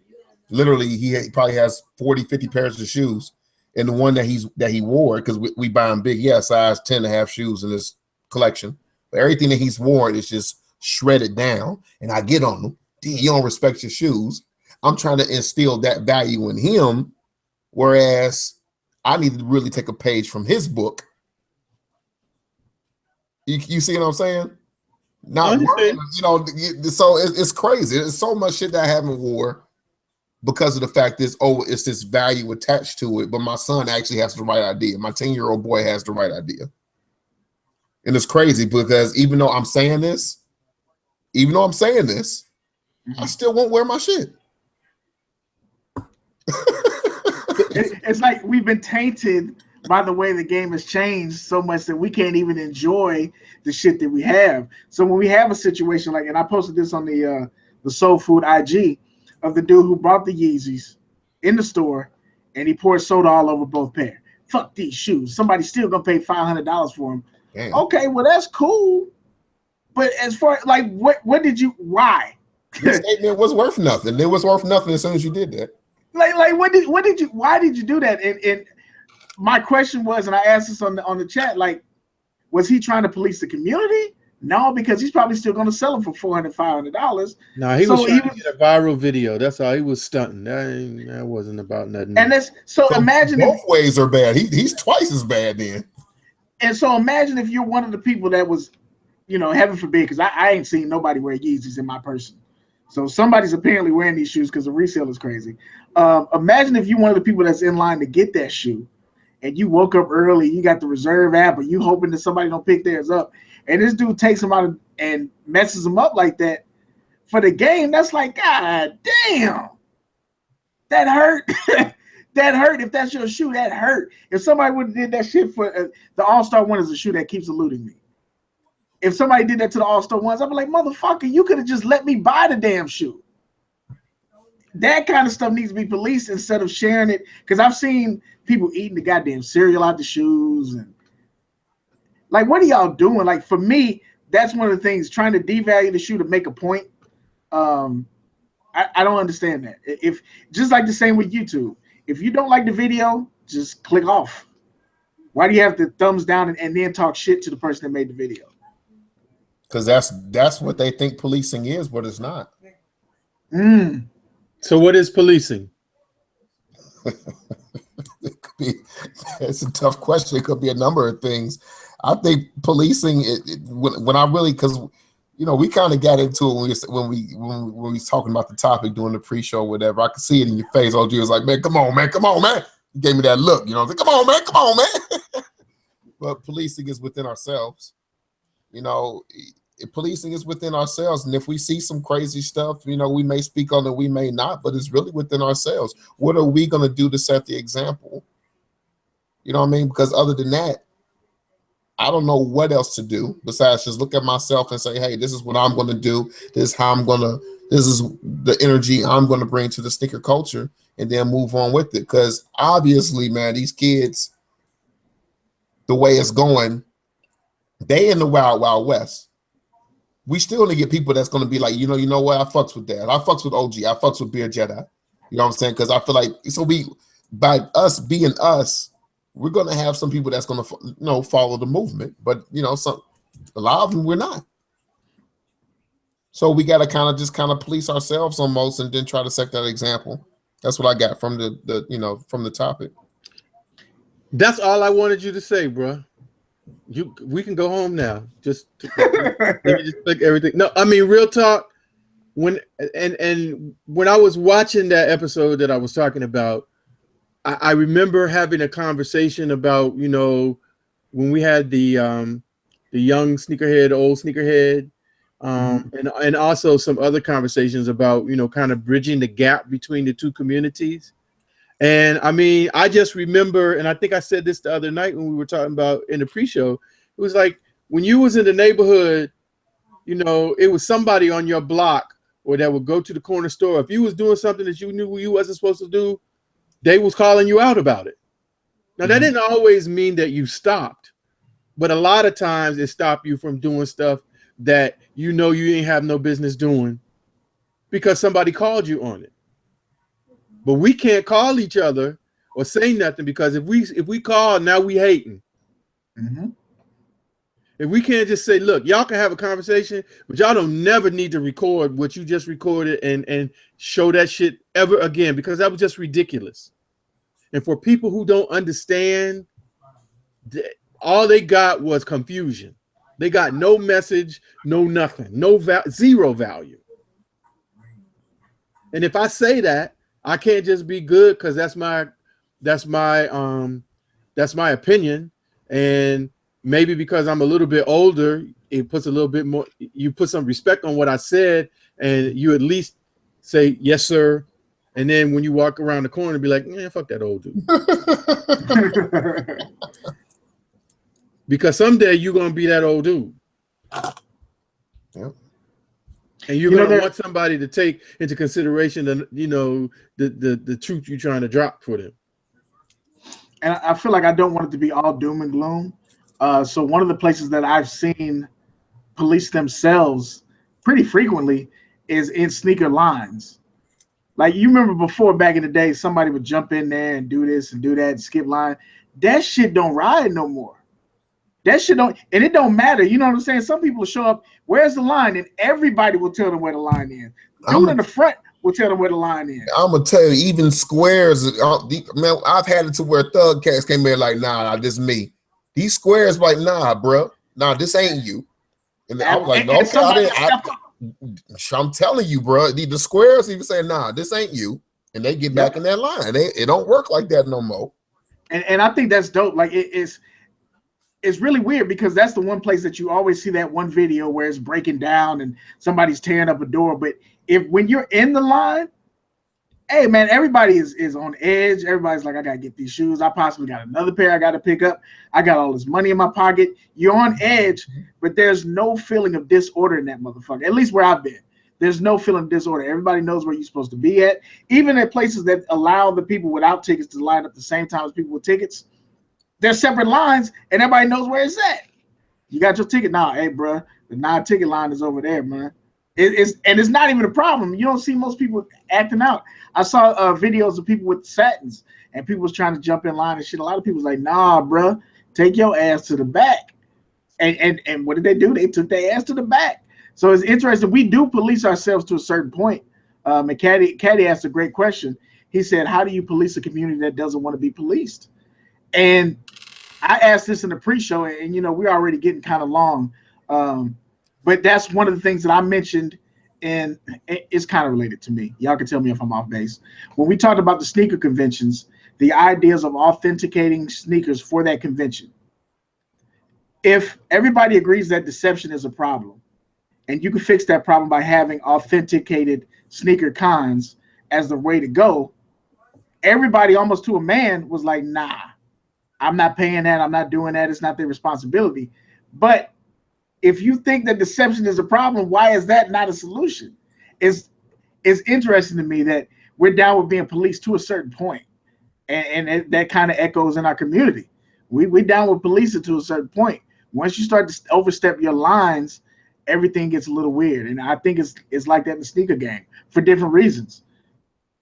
literally he probably has 40, 50 pairs of shoes. And the one that he wore, because we buy him big, size 10 and a half shoes in this collection. But everything that he's worn is just shredded down. And I get on him. You don't respect your shoes. I'm trying to instill that value in him. Whereas I need to really take a page from his book. You see what I'm saying? Not worrying, you know, so it's crazy. There's so much shit that I haven't wore because of the fact that it's this value attached to it. But my son actually has the right idea. My 10-year-old boy has the right idea. And it's crazy because even though I'm saying this, I still won't wear my shit. It's like we've been tainted by the way the game has changed so much that we can't even enjoy the shit that we have. So when we have a situation like, and I posted this on the SoleFood IG of the dude who bought the Yeezys in the store and he poured soda all over both pair. Fuck these shoes. Somebody's still gonna pay $500 for them. Damn. Okay, well that's cool. But as far like why? The statement was worth nothing. It was worth nothing as soon as you did that. Like why did you do that? And my question was, and I asked this on the chat, like, was he trying to police the community? No, because he's probably still going to sell them for $400, $500. No, he was trying to get a viral video. That's all. He was stunting. That wasn't about nothing. And that's so imagine both ways are bad. He's twice as bad then. And so imagine if you're one of the people that was, you know, heaven forbid, because I ain't seen nobody wear Yeezys in my person. So somebody's apparently wearing these shoes because the resale is crazy. Imagine if you one of the people that's in line to get that shoe, and you woke up early, you got the reserve app, or you hoping that somebody don't pick theirs up, and this dude takes them out and messes them up like that for the game. That's like, God damn, that hurt. That hurt. If that's your shoe, that hurt. If somebody would have did that shit for the All-Star one is a shoe that keeps eluding me. If somebody did that to the All-Star ones, I'd be like, motherfucker, you could have just let me buy the damn shoe. That kind of stuff needs to be policed instead of sharing it. Because I've seen people eating the goddamn cereal out the shoes. And like, what are y'all doing? Like, for me, that's one of the things, trying to devalue the shoe to make a point. I don't understand that. If just like the same with YouTube. If you don't like the video, just click off. Why do you have the thumbs down and then talk shit to the person that made the video? Because that's what they think policing is, but it's not. So what is policing? It's a tough question. It could be a number of things. I think policing, when I really, because we kind of got into it when we was talking about the topic during the pre-show or whatever. I could see it in your face. OG was like, man, come on, man. You gave me that look, I was like, come on, man. But policing is within ourselves. Policing is within ourselves, and if we see some crazy stuff, we may speak on it, we may not, but it's really within ourselves. What are we going to do to set the example? You know what I mean? Because other than that, I don't know what else to do besides just look at myself and say, hey, this is what I'm going to do. This is the energy I'm going to bring to the sneaker culture, and then move on with it. Because obviously, man, these kids, the way it's going, they in the wild, wild west. We still need to get people that's going to be like, you know what? I fucks with that. I fucks with OG. I fucks with Beer Jedi. You know what I'm saying? Because I feel like, by us being us, we're going to have some people that's going to, follow the movement. But, a lot of them we're not. So we got to kind of police ourselves almost, and then try to set that example. That's what I got from from the topic. That's all I wanted you to say, bro. We can go home now. Let me just click everything. No, I mean, real talk. When I was watching that episode that I was talking about, I remember having a conversation about, when we had the young sneakerhead, old sneakerhead, and also some other conversations about, kind of bridging the gap between the two communities. And I mean, I just remember, and I think I said this the other night when we were talking about in the pre-show, it was like when you was in the neighborhood, it was somebody on your block or that would go to the corner store. If you was doing something that you knew you wasn't supposed to do, they was calling you out about it. Now, that didn't always mean that you stopped, but a lot of times it stopped you from doing stuff that you ain't have no business doing because somebody called you on it. But we can't call each other or say nothing, because if we call, now we hating. If we can't just say, look, y'all can have a conversation, but y'all don't never need to record what you just recorded and show that shit ever again, because that was just ridiculous. And for people who don't understand, all they got was confusion. They got no message, no nothing, zero value. And if I say that, I can't just be good because that's my opinion, and maybe because I'm a little bit older, it puts a little bit more. You put some respect on what I said, and you at least say yes, sir. And then when you walk around the corner, be like, man, fuck that old dude. Because someday you're gonna be that old dude. Yep. And you're going to want somebody to take into consideration the truth you're trying to drop for them. And I feel like I don't want it to be all doom and gloom. So one of the places that I've seen police themselves pretty frequently is in sneaker lines. Like, you remember before, back in the day, somebody would jump in there and do this and do that and skip line. That shit don't ride no more. That shit don't, and it don't matter. You know what I'm saying? Some people will show up, where's the line? And everybody will tell them where the line is. Dude in the front will tell them where the line is. I'm going to tell you, even squares, man, I've had it to where thug cats came in like, nah, this is me. These squares like, nah, bro. Nah, this ain't you. And I was like, no, okay. I'm telling you, bro. The squares even say, "Nah, this ain't you," and they get back in that line. It don't work like that no more. And I think that's dope. Like it's really weird because that's the one place that you always see that one video where it's breaking down and somebody's tearing up a door. But when you're in the line, hey man, everybody is on edge. Everybody's like, I gotta get these shoes. I possibly got another pair I gotta pick up. I got all this money in my pocket. You're on edge, but there's no feeling of disorder in that motherfucker. At least where I've been. There's no feeling of disorder. Everybody knows where you're supposed to be at. Even at places that allow the people without tickets to line up the same time as people with tickets, there's separate lines and everybody knows where it's at. You got your ticket now. Hey, bro, the non-ticket line is over there, man. It's not even a problem. You don't see most people acting out. I saw videos of people with satins and people was trying to jump in line and shit. A lot of people was like, nah, bro, take your ass to the back. And what did they do? They took their ass to the back. So it's interesting. We do police ourselves to a certain point. And Caddy asked a great question. He said, how do you police a community that doesn't want to be policed? And I asked this in the pre-show, and you know, we're already getting kind of long. But that's one of the things that I mentioned, and it's kind of related to me. Y'all can tell me if I'm off base. When we talked about the sneaker conventions, the ideas of authenticating sneakers for that convention. If everybody agrees that deception is a problem, and you can fix that problem by having authenticated sneaker cons as the way to go, everybody almost to a man was like, nah, I'm not paying that. I'm not doing that. It's not their responsibility. But if you think that deception is a problem, why is that not a solution? It's interesting to me that we're down with being policed to a certain point. And that kind of echoes in our community. We're down with policing to a certain point. Once you start to overstep your lines, everything gets a little weird. And I think it's like that in the sneaker game for different reasons.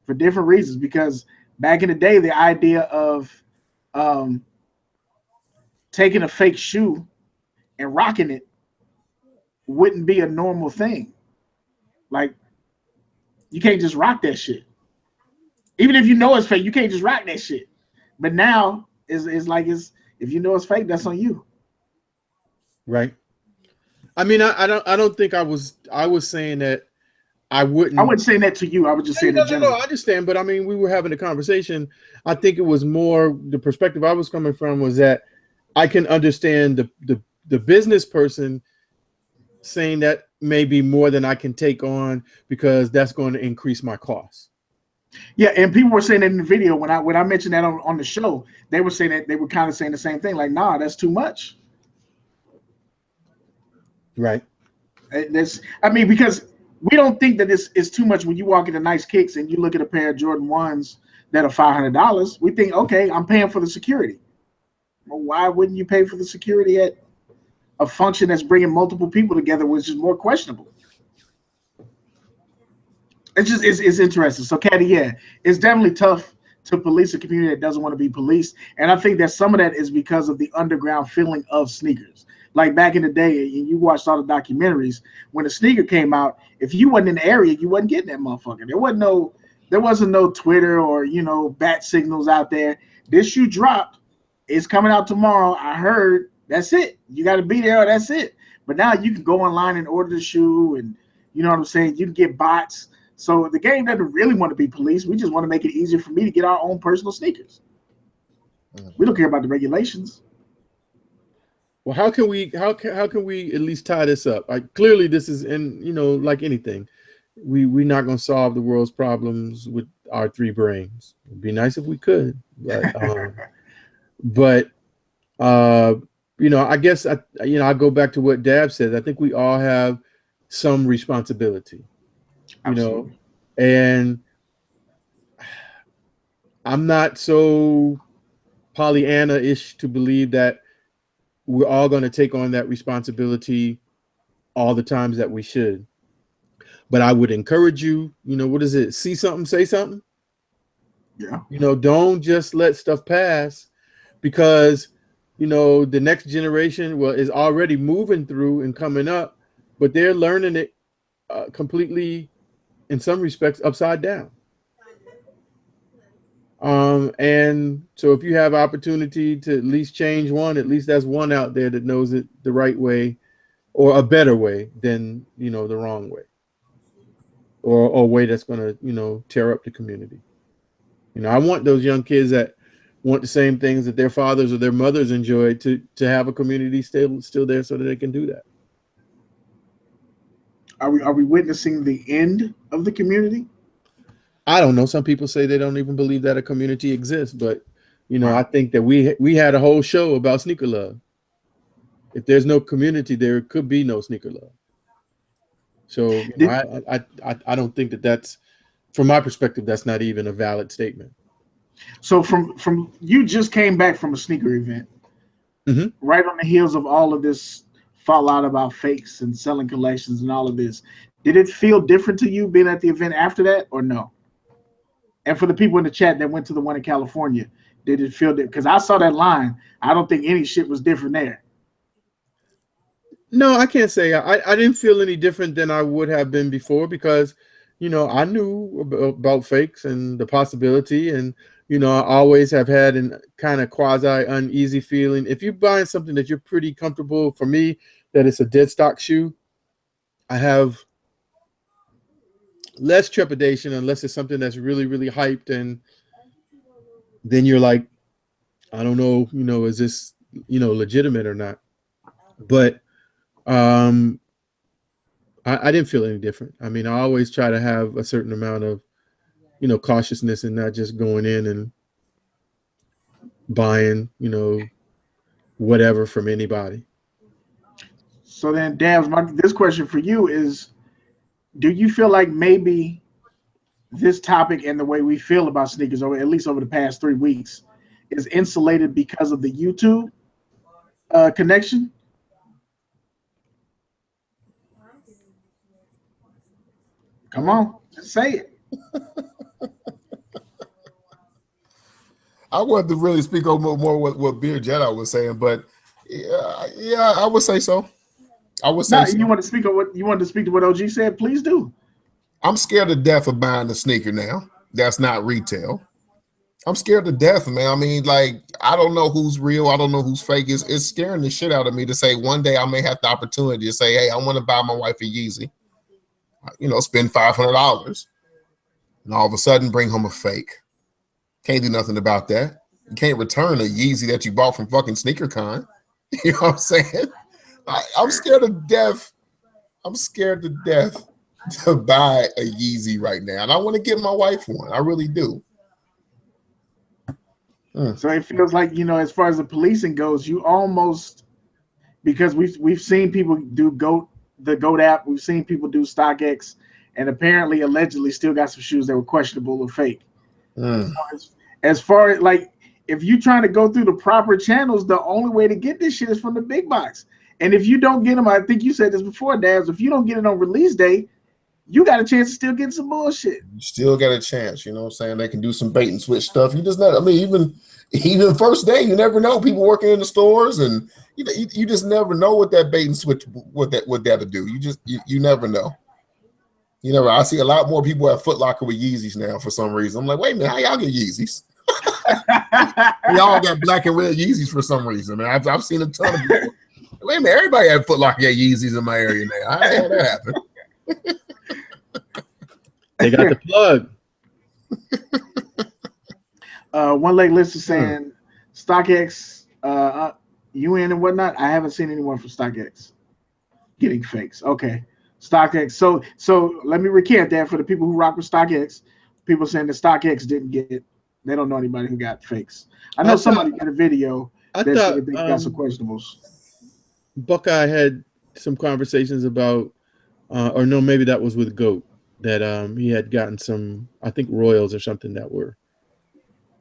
Because back in the day, the idea of taking a fake shoe and rocking it wouldn't be a normal thing. Like, you can't just rock that shit. Even if you know it's fake, you can't just rock that shit. But now it's like if you know it's fake, that's on you. Right. I mean, I don't think I was saying that I wouldn't. I wasn't saying that to you. I was just saying in general. No, I understand. But I mean, we were having a conversation. I think it was more the perspective I was coming from was that I can understand the business person saying that may be more than I can take on because that's going to increase my costs. Yeah, and people were saying that in the video when I mentioned that on the show, they were saying that they were kind of saying the same thing, like, nah, that's too much. Right. Because we don't think that this is too much when you walk into Nice Kicks and you look at a pair of Jordan 1s that are $500. We think, okay, I'm paying for the security. Well, why wouldn't you pay for the security at a function that's bringing multiple people together, which is more questionable? It's interesting. So, Caddy, yeah, it's definitely tough to police a community that doesn't want to be policed. And I think that some of that is because of the underground feeling of sneakers. Like back in the day, and you watched all the documentaries, when a sneaker came out, if you wasn't in the area, you wasn't getting that motherfucker. There wasn't no Twitter or, you know, bat signals out there. This shoe dropped. It's coming out tomorrow. I heard. That's it. You got to be there or that's it. But now you can go online and order the shoe, and you know what I'm saying? You can get bots. So the game doesn't really want to be policed. We just want to make it easier for me to get our own personal sneakers. We don't care about the regulations. Well, how can we at least tie this up? Clearly, this is like anything, we're not going to solve the world's problems with our three brains. It'd be nice if we could, but I guess I go back to what Dab said. I think we all have some responsibility. Absolutely. And I'm not so Pollyanna-ish to believe that we're all going to take on that responsibility all the times that we should. But I would encourage you, what is it? See something, say something. Yeah. Don't just let stuff pass because, the next generation is already moving through and coming up, but they're learning it completely, in some respects, upside down. And so if you have opportunity to at least change one, at least that's one out there that knows it the right way or a better way than, the wrong way. or a way that's going to, you know, tear up the community. You know, I want those young kids that want the same things that their fathers or their mothers enjoyed to have a community still there so that they can do that. Are we witnessing the end of the community? I don't know. Some people say they don't even believe that a community exists, but you know, Right. I think that we had a whole show about sneaker love. If there's no community, there could be no sneaker love. So you know, Did, I don't think that that's, from my perspective, that's not even a valid statement. so from you just came back from a sneaker event, Mhm. right on the heels of all of this fallout about fakes and selling collections and all of this. Did it feel different to you being at the event after that, or no? And for the people in the chat that went to the one in California, did it feel different? Because I saw that line. I don't think any shit was different there. No, I can't say I didn't feel any different than I would have been before because, you know, I knew about fakes and the possibility, and you know, I always have had an kind of quasi uneasy feeling. If you're buying something that you're pretty comfortable, for me, that it's a dead stock shoe, I have less trepidation unless it's something that's really, really hyped, and then you're like, I don't know, you know, is this, you know, legitimate or not? But um I didn't feel any different. I mean, I always try to have a certain amount of, you know, cautiousness and not just going in and buying, you know, whatever from anybody. So then, Dabs, this question for you is: do you feel like maybe this topic and the way we feel about sneakers, over at least over the past 3 weeks, is insulated because of the YouTube connection? Come on, just say it. I wanted to really speak on more what Beer Jedi was saying, but yeah, I would say so. I would say No, so. you want to speak on what you want to speak to what OG said? Please do. I'm scared to death of buying a sneaker now. That's not retail. I'm scared to death, man. I mean, like, I don't know who's real. I don't know who's fake. It's scaring the shit out of me to say one day I may have the opportunity to say, hey, I want to buy my wife a Yeezy. You know, spend $500, and all of a sudden bring home a fake. Can't do nothing about that. You can't return a Yeezy that you bought from fucking SneakerCon. You know what I'm saying? I'm scared to death. I'm scared to death to buy a Yeezy right now, and I want to get my wife one. I really do. So it feels like, you know, as far as the policing goes, you almost, because we've seen people do the GOAT app, we've seen people do StockX, and apparently allegedly still got some shoes that were questionable or fake. As far as, like, if you're trying to go through the proper channels, the only way to get this shit is from the big box. And if you don't get them, I think you said this before, Dabs, if you don't get it on release day, you got a chance to still get some bullshit. You still got a chance, you know what I'm saying? They can do some bait and switch stuff. You just not, I mean, even first day, you never know. People working in the stores, and you just never know what that bait and switch what that'll do. You never know. You never. I see a lot more people at Foot Locker with Yeezys now for some reason. I'm like, wait a minute, how y'all get Yeezys? Y'all got black and red Yeezys for some reason, man. I've seen a ton of people. Wait a minute, everybody at Foot Locker got Yeezys in my area now. How the hell that happened? They got the plug. One leg list is saying StockX, UN and whatnot. I haven't seen anyone from StockX getting fakes. Okay, StockX. So let me recant that for the people who rock with StockX. People saying that StockX didn't get it. They don't know anybody who got fakes. I know somebody got a video that said they got some questionables. Buckeye had some conversations about, or no, maybe that was with GOAT, that he had gotten some, I think, royals or something that were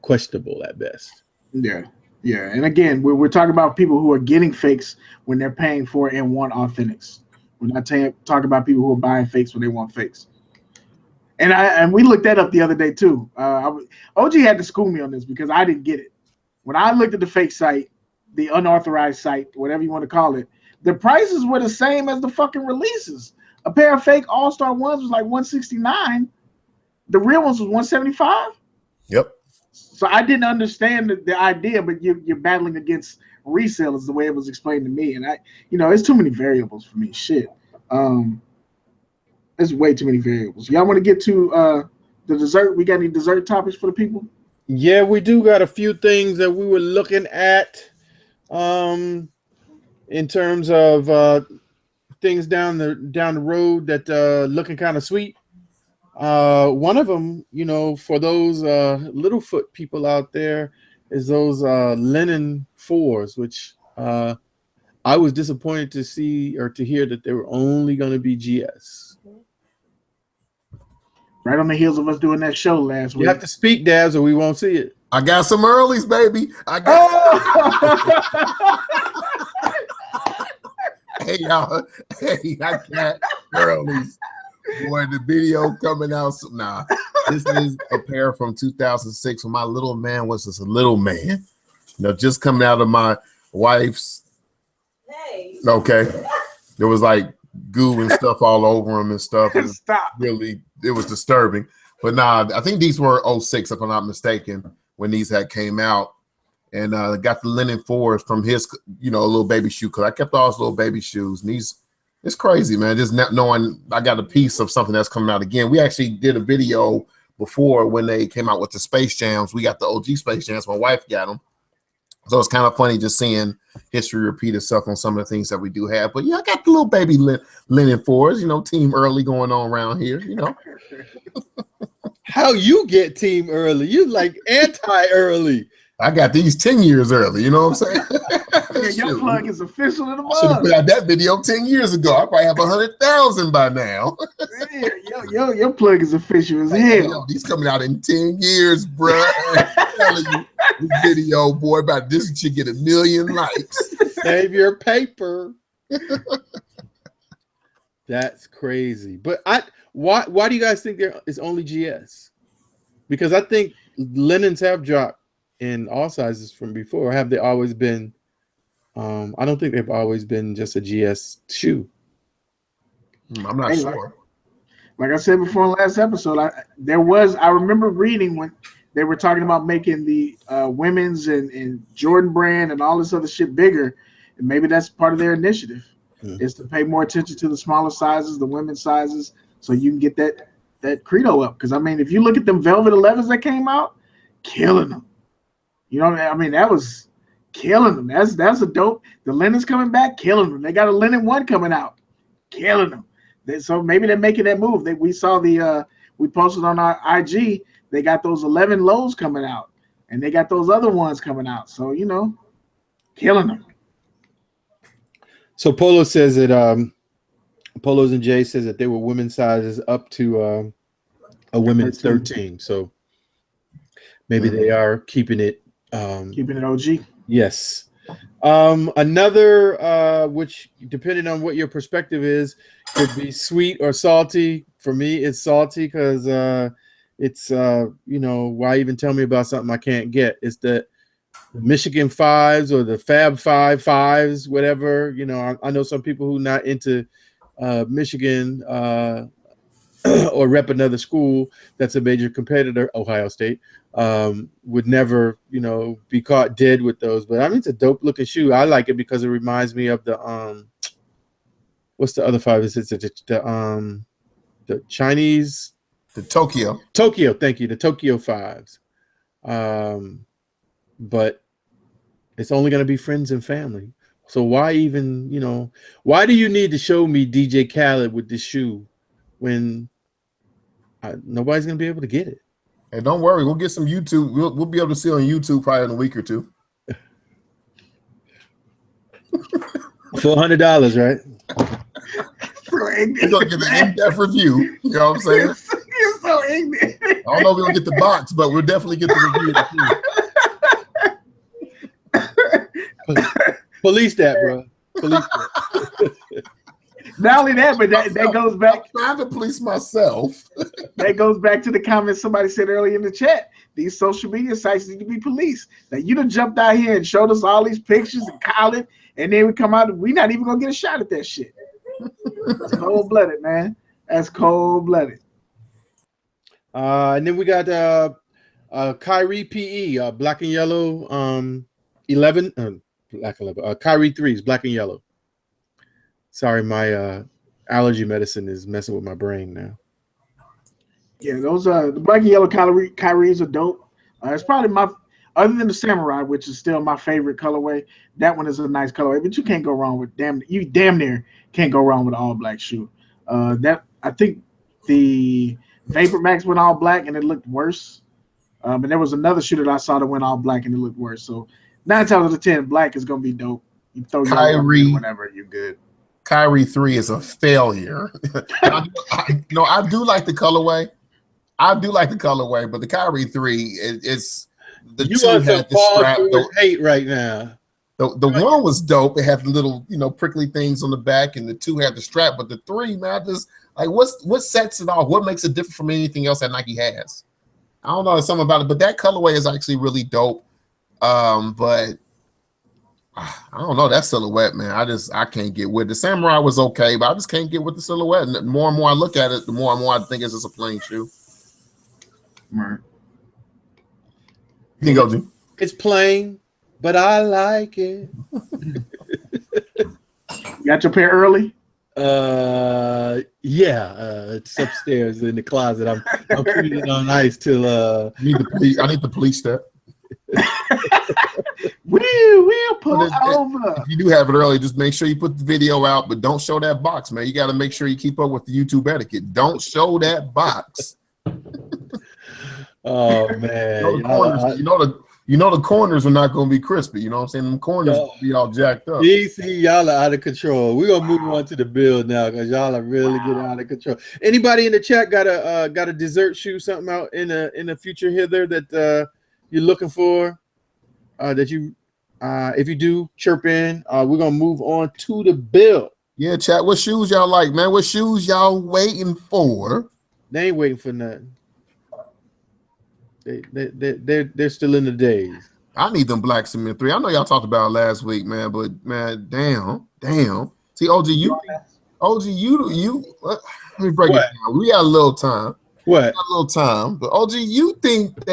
questionable at best. Yeah. And again, we're talking about people who are getting fakes when they're paying for it and want authentics. We're not talking about people who are buying fakes when they want fakes. And we looked that up the other day too. OG had to school me on this because I didn't get it. When I looked at the fake site, the unauthorized site, whatever you want to call it, the prices were the same as the fucking releases. A pair of fake All-Star ones was like $169. The real ones was $175. Yep. So I didn't understand the idea, but you're battling against resellers the way it was explained to me, and it's too many variables for me. Shit. There's way too many variables. Y'all want to get to the dessert? We got any dessert topics for the people? Yeah, we do got a few things that we were looking at in terms of things down the road that looking kind of sweet. One of them, for those Littlefoot people out there, is those linen fours, which I was disappointed to see or to hear that they were only going to be GS. Right on the heels of us doing that show last week. You have to speak, Dabs, or we won't see it. I got some earlies, baby. Hey, y'all. Hey, I got earlies. Boy, the video coming out. Nah, this is a pair from 2006 when my little man was just a little man. Just coming out of my wife's. Hey. Okay. There was like goo and stuff all over him and stuff. And Stop. Really, it was disturbing. But nah, I think these were 06, if I'm not mistaken, when these had came out. And got the linen fours from his, little baby shoe, because I kept all his little baby shoes. And these, it's crazy, man. Just not knowing I got a piece of something that's coming out again. We actually did a video before when they came out with the Space Jams. We got the OG Space Jams. My wife got them. So it's kind of funny just seeing history repeat itself on some of the things that we do have. But yeah, I got the little baby linen fours, team early going on around here, How you get team early? You like anti-early. I got these 10 years early, you know what I'm saying? Yeah, your plug is official in the I should have mug. put out that video 10 years ago. I probably have 100,000 by now. Your plug is official as hell. These coming out in 10 years, bro. I'm telling you, this video, boy, about this should get 1 million likes. Save your paper. That's crazy. But why do you guys think there is only GS? Because I think linens have dropped in all sizes from before. Or have they always been? I don't think they've always been just a GS shoe. I'm not sure. Like I said before in the last episode, I remember reading when they were talking about making the women's and Jordan brand and all this other shit bigger, and maybe that's part of their initiative is to pay more attention to the smaller sizes, the women's sizes, so you can get that credo up. Because I mean, if you look at them Velvet 11s that came out, killing them. That was killing them. That's a dope. The linen's coming back, killing them. They got a linen 1 coming out, killing them. So maybe they're making that move. We saw we posted on our IG. They got those 11 lows coming out, and they got those other ones coming out. So killing them. So Polo says that Polos and Jay says that they were women's sizes up to a women's 13. So maybe they are keeping it OG. Yes. Another which, depending on what your perspective is, could be sweet or salty. For me, it's salty because it's why even tell me about something I can't get? It's the Michigan 5s or the Fab 5s, whatever. I know some people who not into Michigan or rep another school that's a major competitor, Ohio State, would never, be caught dead with those. But I mean, it's a dope looking shoe. I like it because it reminds me of the what's the other 5? Is it the Chinese? The Tokyo. Thank you. The Tokyo 5s. But it's only going to be friends and family. So why even, why do you need to show me DJ Khaled with this shoe when nobody's going to be able to get it? Hey, don't worry. We'll get some YouTube. We'll be able to see on YouTube probably in a week or two. $400, right? We're going to get an in-depth review. You know what I'm saying? You're so ignorant. I don't know if we're going to get the box, but we'll definitely get the review. Police that, bro. Police that. Not only that, but that goes back. I'm trying to police myself. That goes back to the comments somebody said earlier in the chat. These social media sites need to be policed. Now you done jumped out here and showed us all these pictures and Colin, and then we come out and we're not even gonna get a shot at that shit. That's cold-blooded, man. That's cold-blooded. And then we got Kyrie PE, black and yellow, 11, black 11. Kyrie 3s, black and yellow. Sorry, my Allergy medicine is messing with my brain now. Yeah, those the black and yellow Kyries are dope. It's probably my other than the samurai, which is still my favorite colorway. That one is a nice colorway, but you can't go wrong with damn near can't go wrong with an all black shoe. That I think the Vapor Max went all black and it looked worse. And there was another shoe that I saw that went all black and it looked worse. So 9 times out of 10, black is gonna be dope. You throw Kyrie, whenever you're good. Kyrie 3 is a failure. I do like the colorway. I do like the colorway, but the Kyrie 3 is the you two had the strap. Hate right now. The one was dope. It had the little, prickly things on the back, and the 2 had the strap. But the 3, man, just like what sets it off? What makes it different from anything else that Nike has? I don't know. There's something about it, but that colorway is actually really dope. But I don't know that silhouette, man. I can't get with it. The Samurai was okay, but I just can't get with the silhouette. And the more and more I look at it, the more and more I think it's just a plain shoe. Right. You can go, Jim. It's plain, but I like it. You got your pair early? Yeah. It's upstairs in the closet. I'm putting it on ice till I need the police step. We'll pull over. If you do have it early, just make sure you put the video out, but don't show that box, man. You got to make sure you keep up with the YouTube etiquette. Don't show that box. Oh man, the corners are not going to be crispy. You know what I'm saying? The corners will be all jacked up. DC, y'all are out of control. We're gonna move on to the build now because y'all are really getting out of control. Anybody in the chat got a dessert shoe, something out in the future hither that you're looking for? That you if you do, chirp in. We're gonna move on to the build. Yeah, chat. What shoes y'all like, man? What shoes y'all waiting for? They ain't waiting for nothing. They're still in the days. I need them black cement 3. I know y'all talked about it last week, man, but man, damn. See, OG, you. Let me break it down. We got a little time. What? But OG, you think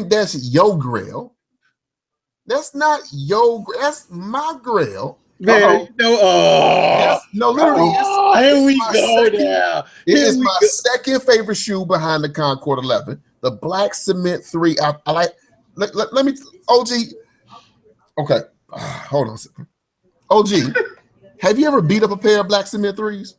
that's your grail? That's not your grail. That's my grail. Man, literally. Here we go now. It is my second favorite shoe behind the Concord 11. The black cement 3. I like. Let me, OG. Okay, hold on a second. OG, have you ever beat up a pair of black cement 3s?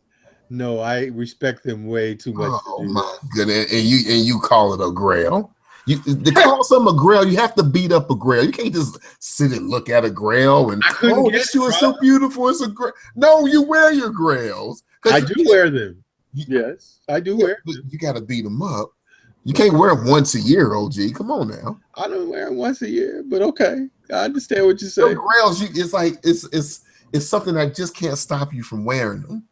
No, I respect them way too much. Oh my goodness! And you call it a grail? To call something a grail, you have to beat up a grail. You can't just sit and look at a grail and this shoe is so beautiful. It's a grail. No, you wear your grails. I do wear them. Yes, I do wear them. You got to beat them up. You can't wear them once a year, OG. Come on now. I don't wear them once a year, but okay. I understand what you're saying. Grails, it's like it's something that just can't stop you from wearing them.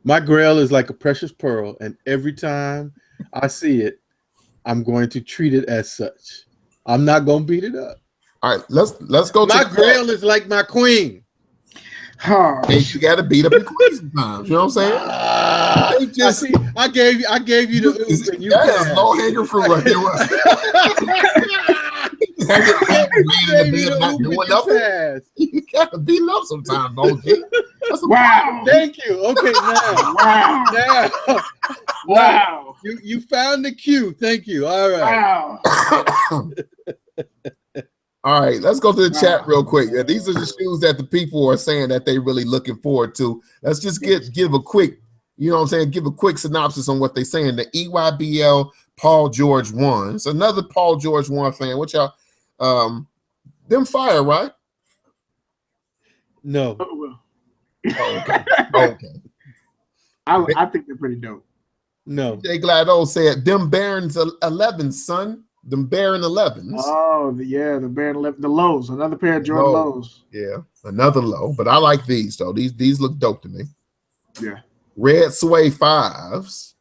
My grail is like a precious pearl, and every time I see it, I'm going to treat it as such. I'm not going to beat it up. All right, let's go. My grail is like my queen. And you got to beat up your queen sometimes. You know what I'm saying? I gave you the oops and you that is low hanging fruit right there. You got to beat it up sometimes, OG. Wow. Thank you. Okay, now. Wow. You found the cue. Thank you. All right. Wow. All right, let's go to the chat real quick. These are the shoes that the people are saying that they really looking forward to. Let's just give a quick, give a quick synopsis on what they're saying. The EYBL Paul George 1s. Another Paul George 1 fan. What y'all them fire, right? No. Okay. I think they're pretty dope. No. Jay Glado said them Barons 11, son. Them Baron 11s. Oh, the Baron 11, the lows. Another pair of Jordan lows. Yeah, another low. But I like these though. These look dope to me. Yeah. Red Sway 5s.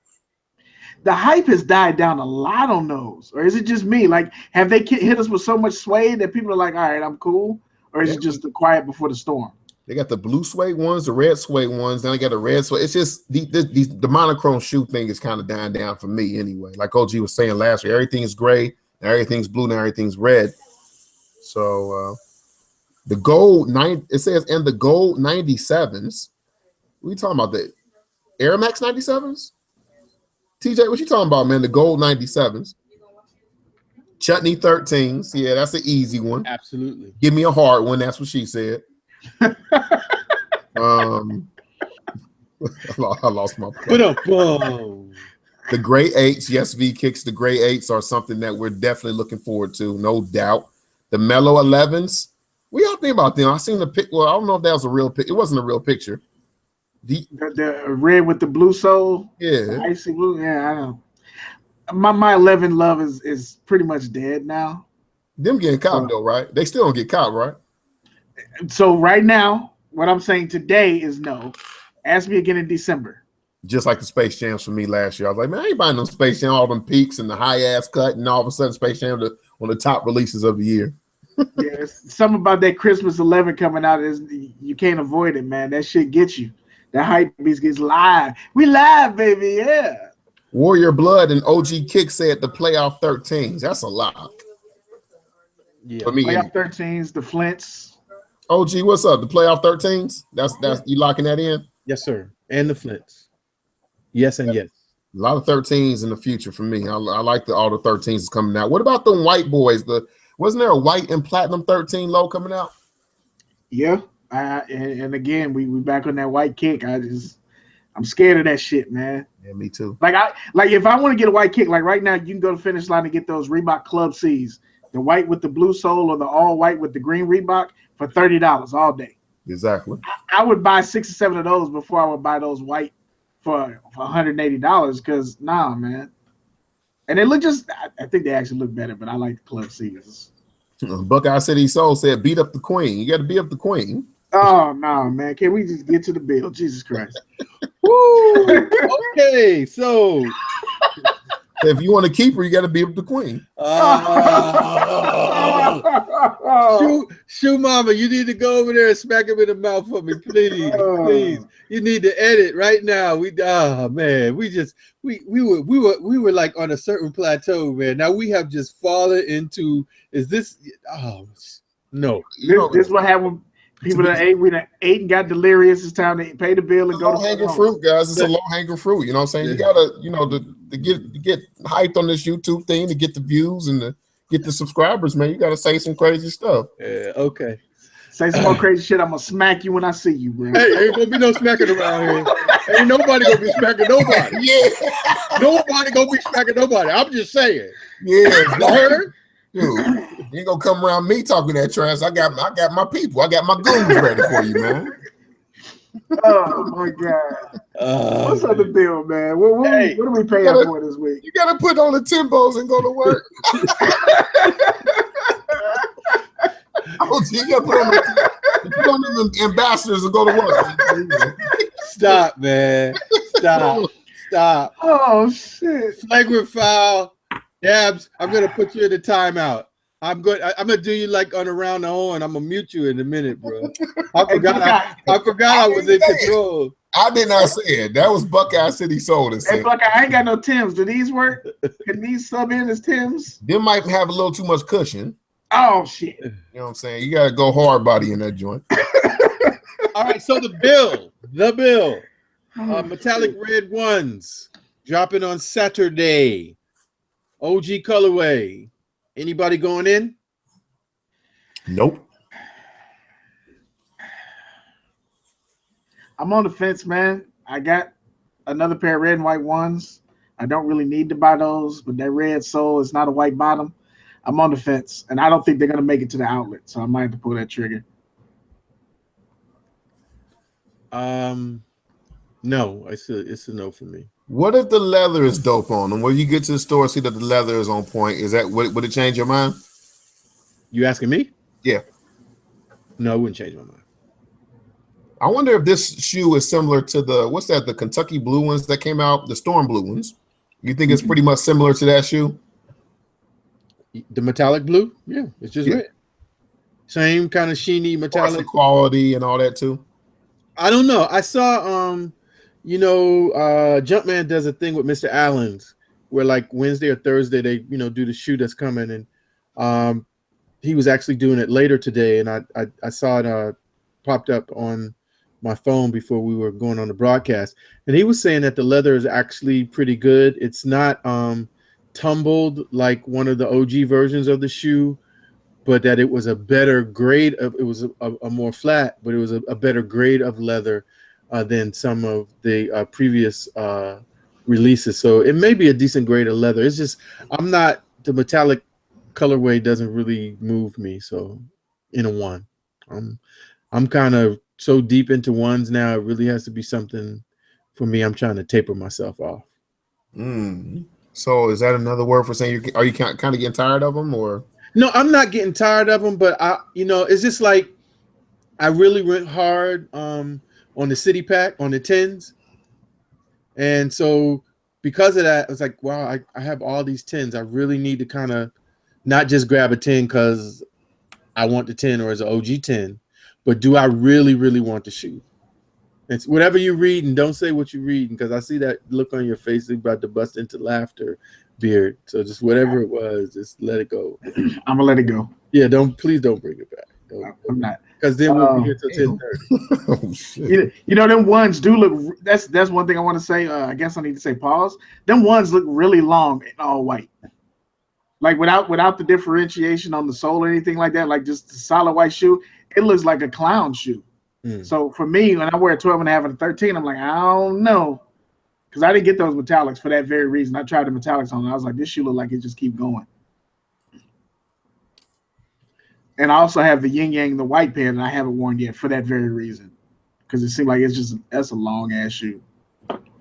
The hype has died down a lot on those, or is it just me? Like, have they hit us with so much sway that people are like, "All right, I'm cool," or is it just the quiet before the storm? They got the blue suede ones, the red suede ones. Then they got the red suede. It's just the monochrome shoe thing is kind of dying down for me anyway. Like OG was saying last week, everything is gray, now everything's blue, now everything's red. So the gold it says, and the gold 97s. We talking about the Air Max 97s? TJ, what you talking about, man? The gold 97s. Chutney 13s. Yeah, that's an easy one. Absolutely. Give me a hard one. That's what she said. I lost my point. The gray 8s, yes, V kicks. The gray 8s are something that we're definitely looking forward to, no doubt. The mellow 11s, what y'all think about them? I seen the pic. Well, I don't know if that was a real pic. It wasn't a real picture. The red with the blue sole. Yeah, icy blue. Yeah, I know. My 11 love is pretty much dead now. Them getting caught though, right? They still don't get caught, right? So right now, what I'm saying today is no. Ask me again in December. Just like the Space Jams for me last year. I was like, man, I ain't buying no Space Jam, all them peaks and the high ass cut, and all of a sudden Space Jam one of the top releases of the year. Yeah, something about that Christmas 11 coming out is you can't avoid it, man. That shit gets you. That hype beast gets live. We live, baby. Yeah. Warrior Blood and OG Kick said the playoff 13s. That's a lot. Yeah. For me, playoff 13s, the Flints. OG, what's up? The playoff 13s? That's you locking that in? Yes, sir. And the Flints. Yes and yes. A lot of 13s in the future for me. I like all the 13s coming out. What about the white boys? Wasn't there a white and platinum 13 low coming out? Yeah. And again, we back on that white kick. I'm scared of that shit, man. Yeah, me too. Like if I want to get a white kick, like right now, you can go to Finish Line and get those Reebok Club C's, the white with the blue sole or the all white with the green Reebok for $30 all day. Exactly. I would buy 6 or 7 of those before I would buy those white for $180 because nah, man. And they look I think they actually look better, but I like the Club C's. Buckeye City Soul said, beat up the queen. You got to beat up the queen. Oh, no, man. Can we just get to the bill? Jesus Christ. Woo! Okay, so if you want to keep her, you got to beat up the queen. Shoe mama, you need to go over there and smack him in the mouth for me, please. Please. You need to edit right now. We were like on a certain plateau, man. Now we have just fallen into no. This what happened. People that ate and got delirious. It's time to pay the bill and go to low-hanging fruit, guys. It's a low-hanging fruit. You know what I'm saying? You gotta, to get hyped on this YouTube thing, to get the views and to get the subscribers, man. You gotta say some crazy stuff. Yeah, okay. Say some more crazy shit. I'm gonna smack you when I see you, bro. Hey, ain't gonna be no smacking around here. Ain't nobody gonna be smacking nobody. Yeah. Nobody gonna be smacking nobody. I'm just saying. Yeah. You heard? Dude, you ain't gonna come around me talking that trash. I got my people. I got my goons ready for you, man. Oh my God. What's on the bill, man? What are we paying for this week? You gotta put on the Timbos and go to work. You gotta put on the ambassadors and go to work. Stop, man. Stop. Oh shit. Flagrant foul. Dabs, I'm gonna put you in the timeout. I'm gonna do you like on around the horn. I'm gonna mute you in a minute, bro. I forgot I was in control. I did not say it. That was Buckeye City Soul. Hey, Buckeye, I ain't got no Tims. Do these work? Can these sub in as Tims? They might have a little too much cushion. Oh shit. You know what I'm saying? You gotta go hard body in that joint. All right, so the bill. Metallic red ones dropping on Saturday. OG colorway. Anybody going in? Nope. I'm on the fence, man. I got another pair of red and white ones. I don't really need to buy those, but that red sole is not a white bottom. I'm on the fence, and I don't think they're gonna make it to the outlet, so I might have to pull that trigger. No, it's a no for me. What if the leather is dope on them? When you get to the store, see that the leather is on point. Is that would it change your mind? You asking me? Yeah. No, it wouldn't change my mind. I wonder if this shoe is similar to the Kentucky blue ones that came out, the Storm blue ones. You think it's pretty much similar to that shoe? The metallic blue? Yeah, it's just red. Same kind of sheeny metallic quality and all that too. I don't know. I saw Jumpman does a thing with Mr. Allen's where like Wednesday or Thursday they do the shoe that's coming, and he was actually doing it later today, and I saw it popped up on my phone before we were going on the broadcast, and he was saying that the leather is actually pretty good. It's not tumbled like one of the OG versions of the shoe, but that it was a better grade of, it was a more flat, but it was a better grade of leather than some of the previous releases. So it may be a decent grade of leather. It's just, I'm not, the metallic colorway doesn't really move me. So in a one, I'm kind of so deep into ones now. It really has to be something for me. I'm trying to taper myself off. So is that another word for saying are you kind of getting tired of them, or? No, I'm not getting tired of them, but it's just like I really went hard on the city pack, on the 10s. And so because of that, I was like, wow, I have all these 10s. I really need to kind of not just grab a 10 because I want the 10 or as an OG 10, but do I really, really want the shoe? It's whatever you read, and don't say what you read, because I see that look on your face about to bust into laughter, Beard. So just whatever it was, just let it go. I'm gonna let it go. Yeah, please don't bring it back. I'm not, because then we'll be here till 10:30. Oh, shit. Them ones do look. That's one thing I want to say. I guess I need to say pause. Them ones look really long and all white, like without the differentiation on the sole or anything like that. Like just the solid white shoe, it looks like a clown shoe. So for me, when I wear a 12 and a half and a 13, I'm like, I don't know. Because I didn't get those metallics for that very reason. I tried the metallics on, and I was like, this shoe look like it just keep going. And I also have the yin yang, the white pair, and I haven't worn yet for that very reason. Because it seemed like that's a long ass shoe.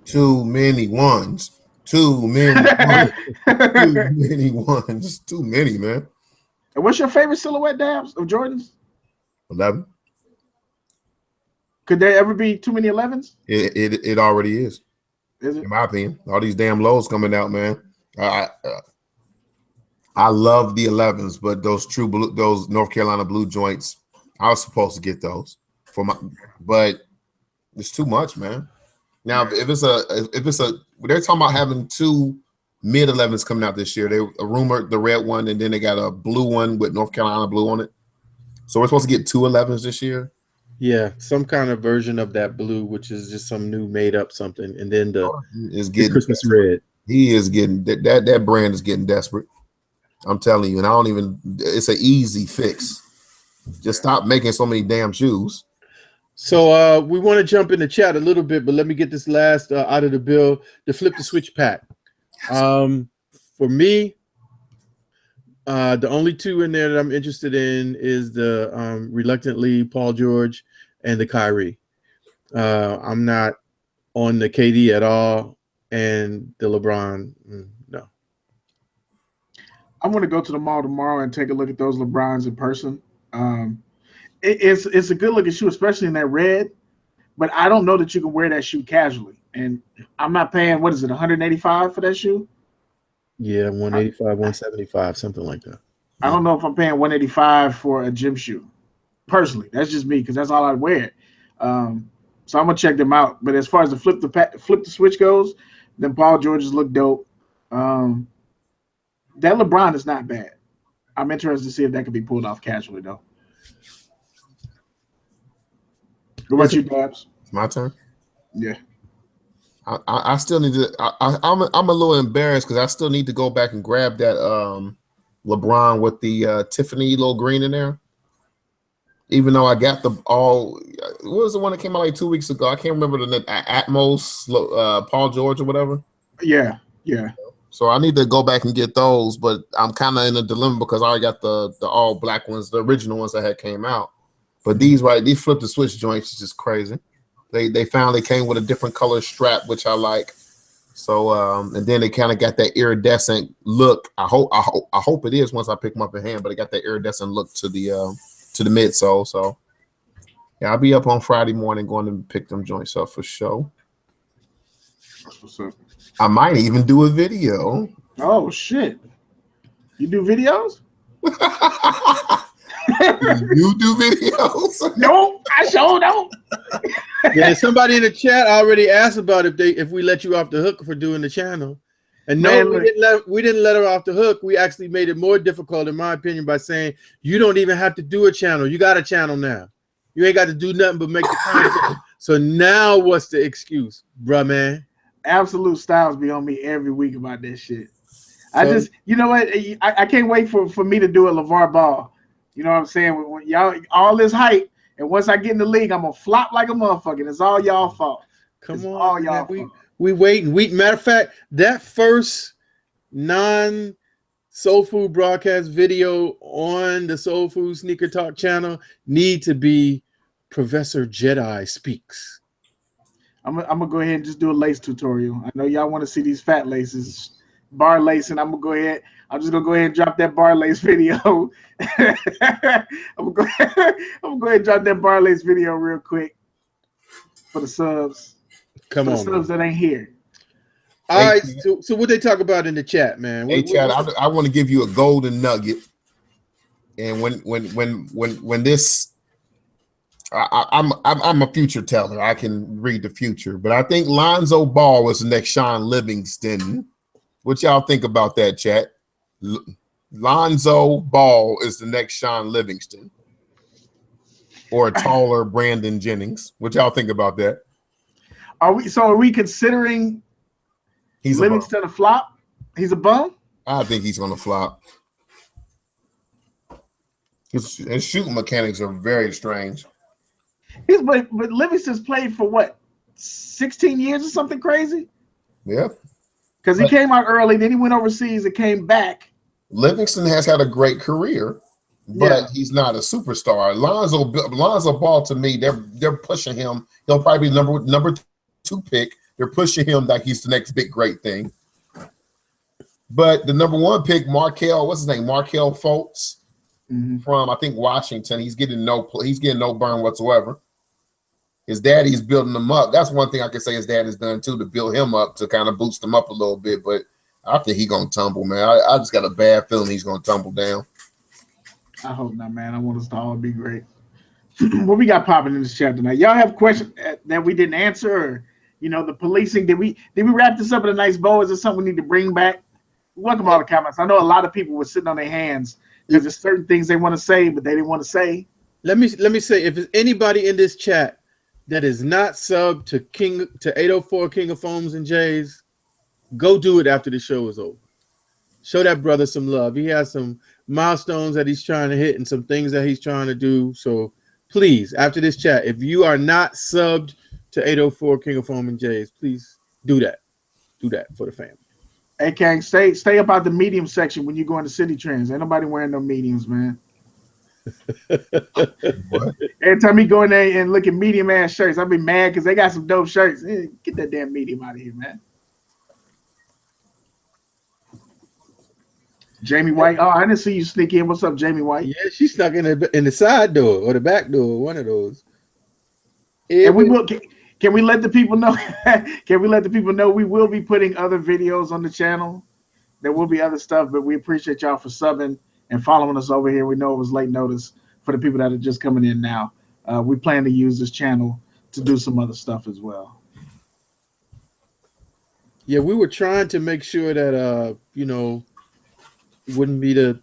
Too many ones. Too many ones. Too many ones. Too many, man. And what's your favorite silhouette, Dabs, of Jordans? 11. Could there ever be too many 11s? It already is. Is it? In my opinion, all these damn lows coming out, man. I love the 11s, but those those North Carolina blue joints, I was supposed to get those but it's too much, man. Now, if it's a, they're talking about having 2 mid 11s coming out this year. They rumored the red one, and then they got a blue one with North Carolina blue on it. So we're supposed to get 2 11s this year. Yeah, some kind of version of that blue, which is just some new made up something, and then the Christmas red. He is getting that brand is getting desperate. I'm telling you, and I don't even. It's an easy fix. Just stop making so many damn shoes. So we want to jump in the chat a little bit, but let me get this last out of the bill. The flip the switch pack. For me, the only 2 in there that I'm interested in is the reluctantly Paul George and the Kyrie. I'm not on the KD at all, and the LeBron, no. I'm going to go to the mall tomorrow and take a look at those LeBrons in person. It's a good looking shoe, especially in that red, but I don't know that you can wear that shoe casually. And I'm not paying, what is it, 185 for that shoe? Yeah, 185, 175, something like that. I don't know if I'm paying 185 for a gym shoe. Personally, that's just me, because that's all I wear. So I'm gonna check them out. But as far as the flip the switch goes, then Paul George's look dope. That LeBron is not bad. I'm interested to see if that can be pulled off casually, though. What about you, Babs? My turn. Yeah. I still need to. I'm a little embarrassed because I still need to go back and grab that LeBron with the Tiffany little green in there. Even though I got what was the one that came out like 2 weeks ago? I can't remember the name. Atmos, Paul George or whatever. Yeah. So I need to go back and get those, but I'm kind of in a dilemma because I already got the all black ones, the original ones that had came out. But these flip the switch joints is just crazy. They finally came with a different color strap, which I like. So and then they kind of got that iridescent look. I hope it is once I pick them up in hand, but it got that iridescent look to the midsole. So yeah, I'll be up on Friday morning going to pick them joints up for sure. That's what's up. I might even do a video. Oh shit! You do videos? You do videos? No, I sure don't. Yeah, somebody in the chat already asked about if we let you off the hook for doing the channel. And no, we didn't let her off the hook. We actually made it more difficult, in my opinion, by saying you don't even have to do a channel. You got a channel now. You ain't got to do nothing but make the content. So now what's the excuse, bruh, man? Absolute Styles be on me every week about this shit. So, You know what? I can't wait for me to do a LeVar Ball. You know what I'm saying? When y'all all this hype, and once I get in the league, I'm gonna flop like a motherfucker. It's all y'all fault. come It's on, all man. y'all fault. We waiting. Matter of fact, that first non-Soul Food broadcast video on the Soul Food Sneaker Talk channel need to be Professor Jedi Speaks. I'm gonna go ahead and just do a lace tutorial. I know y'all want to see these fat laces, bar lacing. I'm just gonna go ahead and drop that bar lace video. I'm gonna go ahead and drop that bar lace video real quick for the subs. Come on, subs that ain't here. All right. So what they talk about in the chat, man? Hey, Chad, I want to give you a golden nugget. And when this, I'm a future teller. I can read the future, but I think Lonzo Ball was the next Sean Livingston. What y'all think about that, chat? Lonzo Ball is the next Sean Livingston, or a taller Brandon Jennings. What y'all think about that? Are we considering Livingston a flop? He's a bum? I think he's gonna flop. His shooting mechanics are very strange. But Livingston's played for what, 16 years or something crazy? Yeah. Because he came out early, then he went overseas and came back. Livingston has had a great career, but he's not a superstar. Lonzo Ball, to me, they're pushing him. He'll probably be number 2 pick. They're pushing him like he's the next big great thing. But the number 1 pick, Markelle Fultz, from I think Washington, he's getting no burn whatsoever. His daddy's building him up. That's one thing I can say his dad has done too, to build him up, to kind of boost him up a little bit. But I think he's gonna tumble, man. I just got a bad feeling he's gonna tumble down. I hope not, man. I want us to all be great. What we got popping in this chat tonight? Y'all have questions that we didn't answer, or the policing? Did we wrap this up in a nice bow? Is there something we need to bring back? Welcome all the comments. I know a lot of people were sitting on their hands because there's certain things they want to say, but they didn't want to say. Let me say, if there's anybody in this chat that is not subbed to 804 King of Foams and J's, go do it after the show is over. Show that brother some love. He has some milestones that he's trying to hit and some things that he's trying to do. So please, after this chat, if you are not subbed to 804 King of Foam and J's, please do that. Do that for the family. Hey, Kang, stay up out the medium section when you go into City Trends. Ain't nobody wearing no mediums, man. Every time he go in there and look at medium ass shirts, I'll be mad because they got some dope shirts. Hey, get that damn medium out of here, man. Jamie White. Oh, I didn't see you sneak in. What's up, Jamie White? Yeah, she snuck in the side door or the back door, one of those. And we will. Can we let the people know? Can we let the people know we will be putting other videos on the channel? There will be other stuff, but we appreciate y'all for subbing and following us over here. We know it was late notice for the people that are just coming in now. We plan to use this channel to do some other stuff as well. Yeah, we were trying to make sure that it wouldn't be that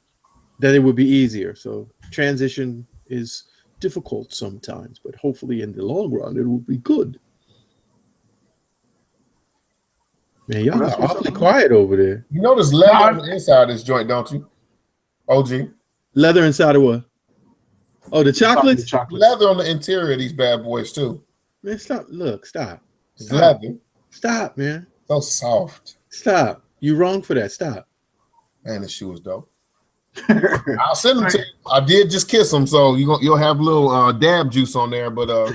it would be easier. So transition is difficult sometimes, but hopefully in the long run it will be good. Man, y'all are awfully quiet over there. You know there's leather on the inside of this joint, don't you? OG. Leather inside of what? Oh, the chocolates? Leather on the interior of these bad boys too. Man, stop. Look, stop. It's leather. Stop, man. So soft. Stop. You wrong for that. Stop. Man, the shoe is dope. I'll send them to you. I did just kiss them, so you'll have a little dab juice on there, but you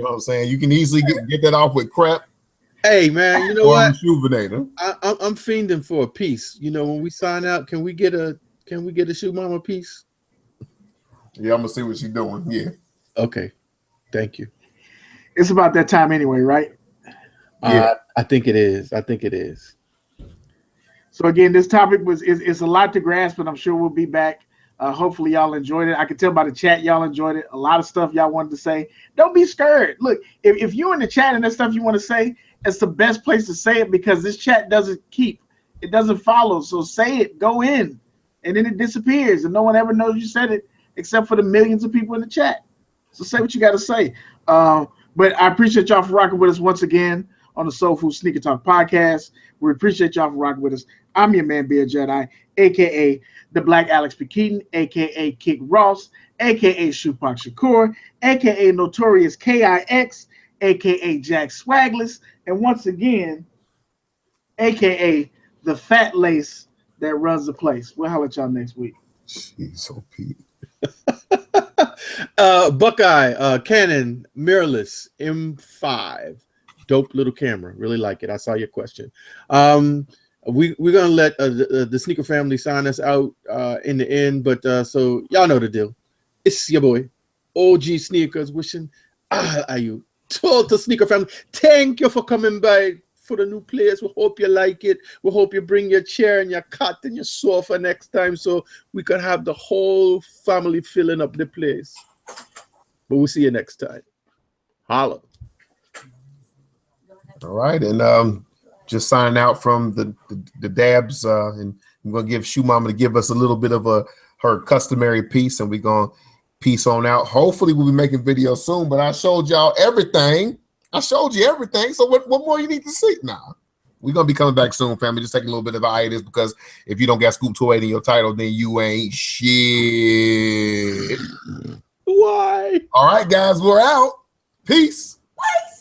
know what I'm saying? You can easily get that off with crap. Hey man, you know what? I'm fiending for a piece. When we sign out, can we get a Shoe Mama piece? Yeah, I'm gonna see what she's doing. Yeah. Okay. Thank you. It's about that time anyway, right? Yeah. I think it is. So again, this topic is a lot to grasp, but I'm sure we'll be back. Hopefully y'all enjoyed it. I can tell by the chat y'all enjoyed it. A lot of stuff y'all wanted to say. Don't be scared. Look, if you're in the chat and there's stuff you want to say, it's the best place to say it because this chat doesn't follow. So say it, go in, and then it disappears, and no one ever knows you said it except for the millions of people in the chat. So say what you got to say. But I appreciate y'all for rocking with us once again on the SoleFood SneakerTalk podcast. We appreciate y'all for rocking with us. I'm your man, Beer Jedi, a.k.a. the Black Alex P. Keaton, a.k.a. Kick Ross, a.k.a. Shupak Shakur, a.k.a. Notorious KIX, a.k.a. Jack Swagless, and once again, a.k.a. the fat lace that runs the place. We'll holler at y'all next week. Jeez, so Pete. Buckeye, Canon, mirrorless, M5. Dope little camera. Really like it. I saw your question. We're gonna let the sneaker family sign us out in the end, but so y'all know the deal. It's your boy OGSneekerz wishing you total sneaker family. Thank you for coming by for the new place. We hope you like it. We hope you bring your chair and your cot and your sofa next time so we can have the whole family filling up the place. But we'll see you next time. Holla. All right, and just signing out from the dabs, and I'm gonna give Shoe Mama to give us a little bit of her customary piece, and we're gonna peace on out. Hopefully, we'll be making videos soon. But I showed y'all everything. I showed you everything. So what more you need to see now? We're gonna be coming back soon, family. Just taking a little bit of a hiatus because if you don't got Scoop 208 in your title, then you ain't shit. Why? All right, guys, we're out. Peace. Peace.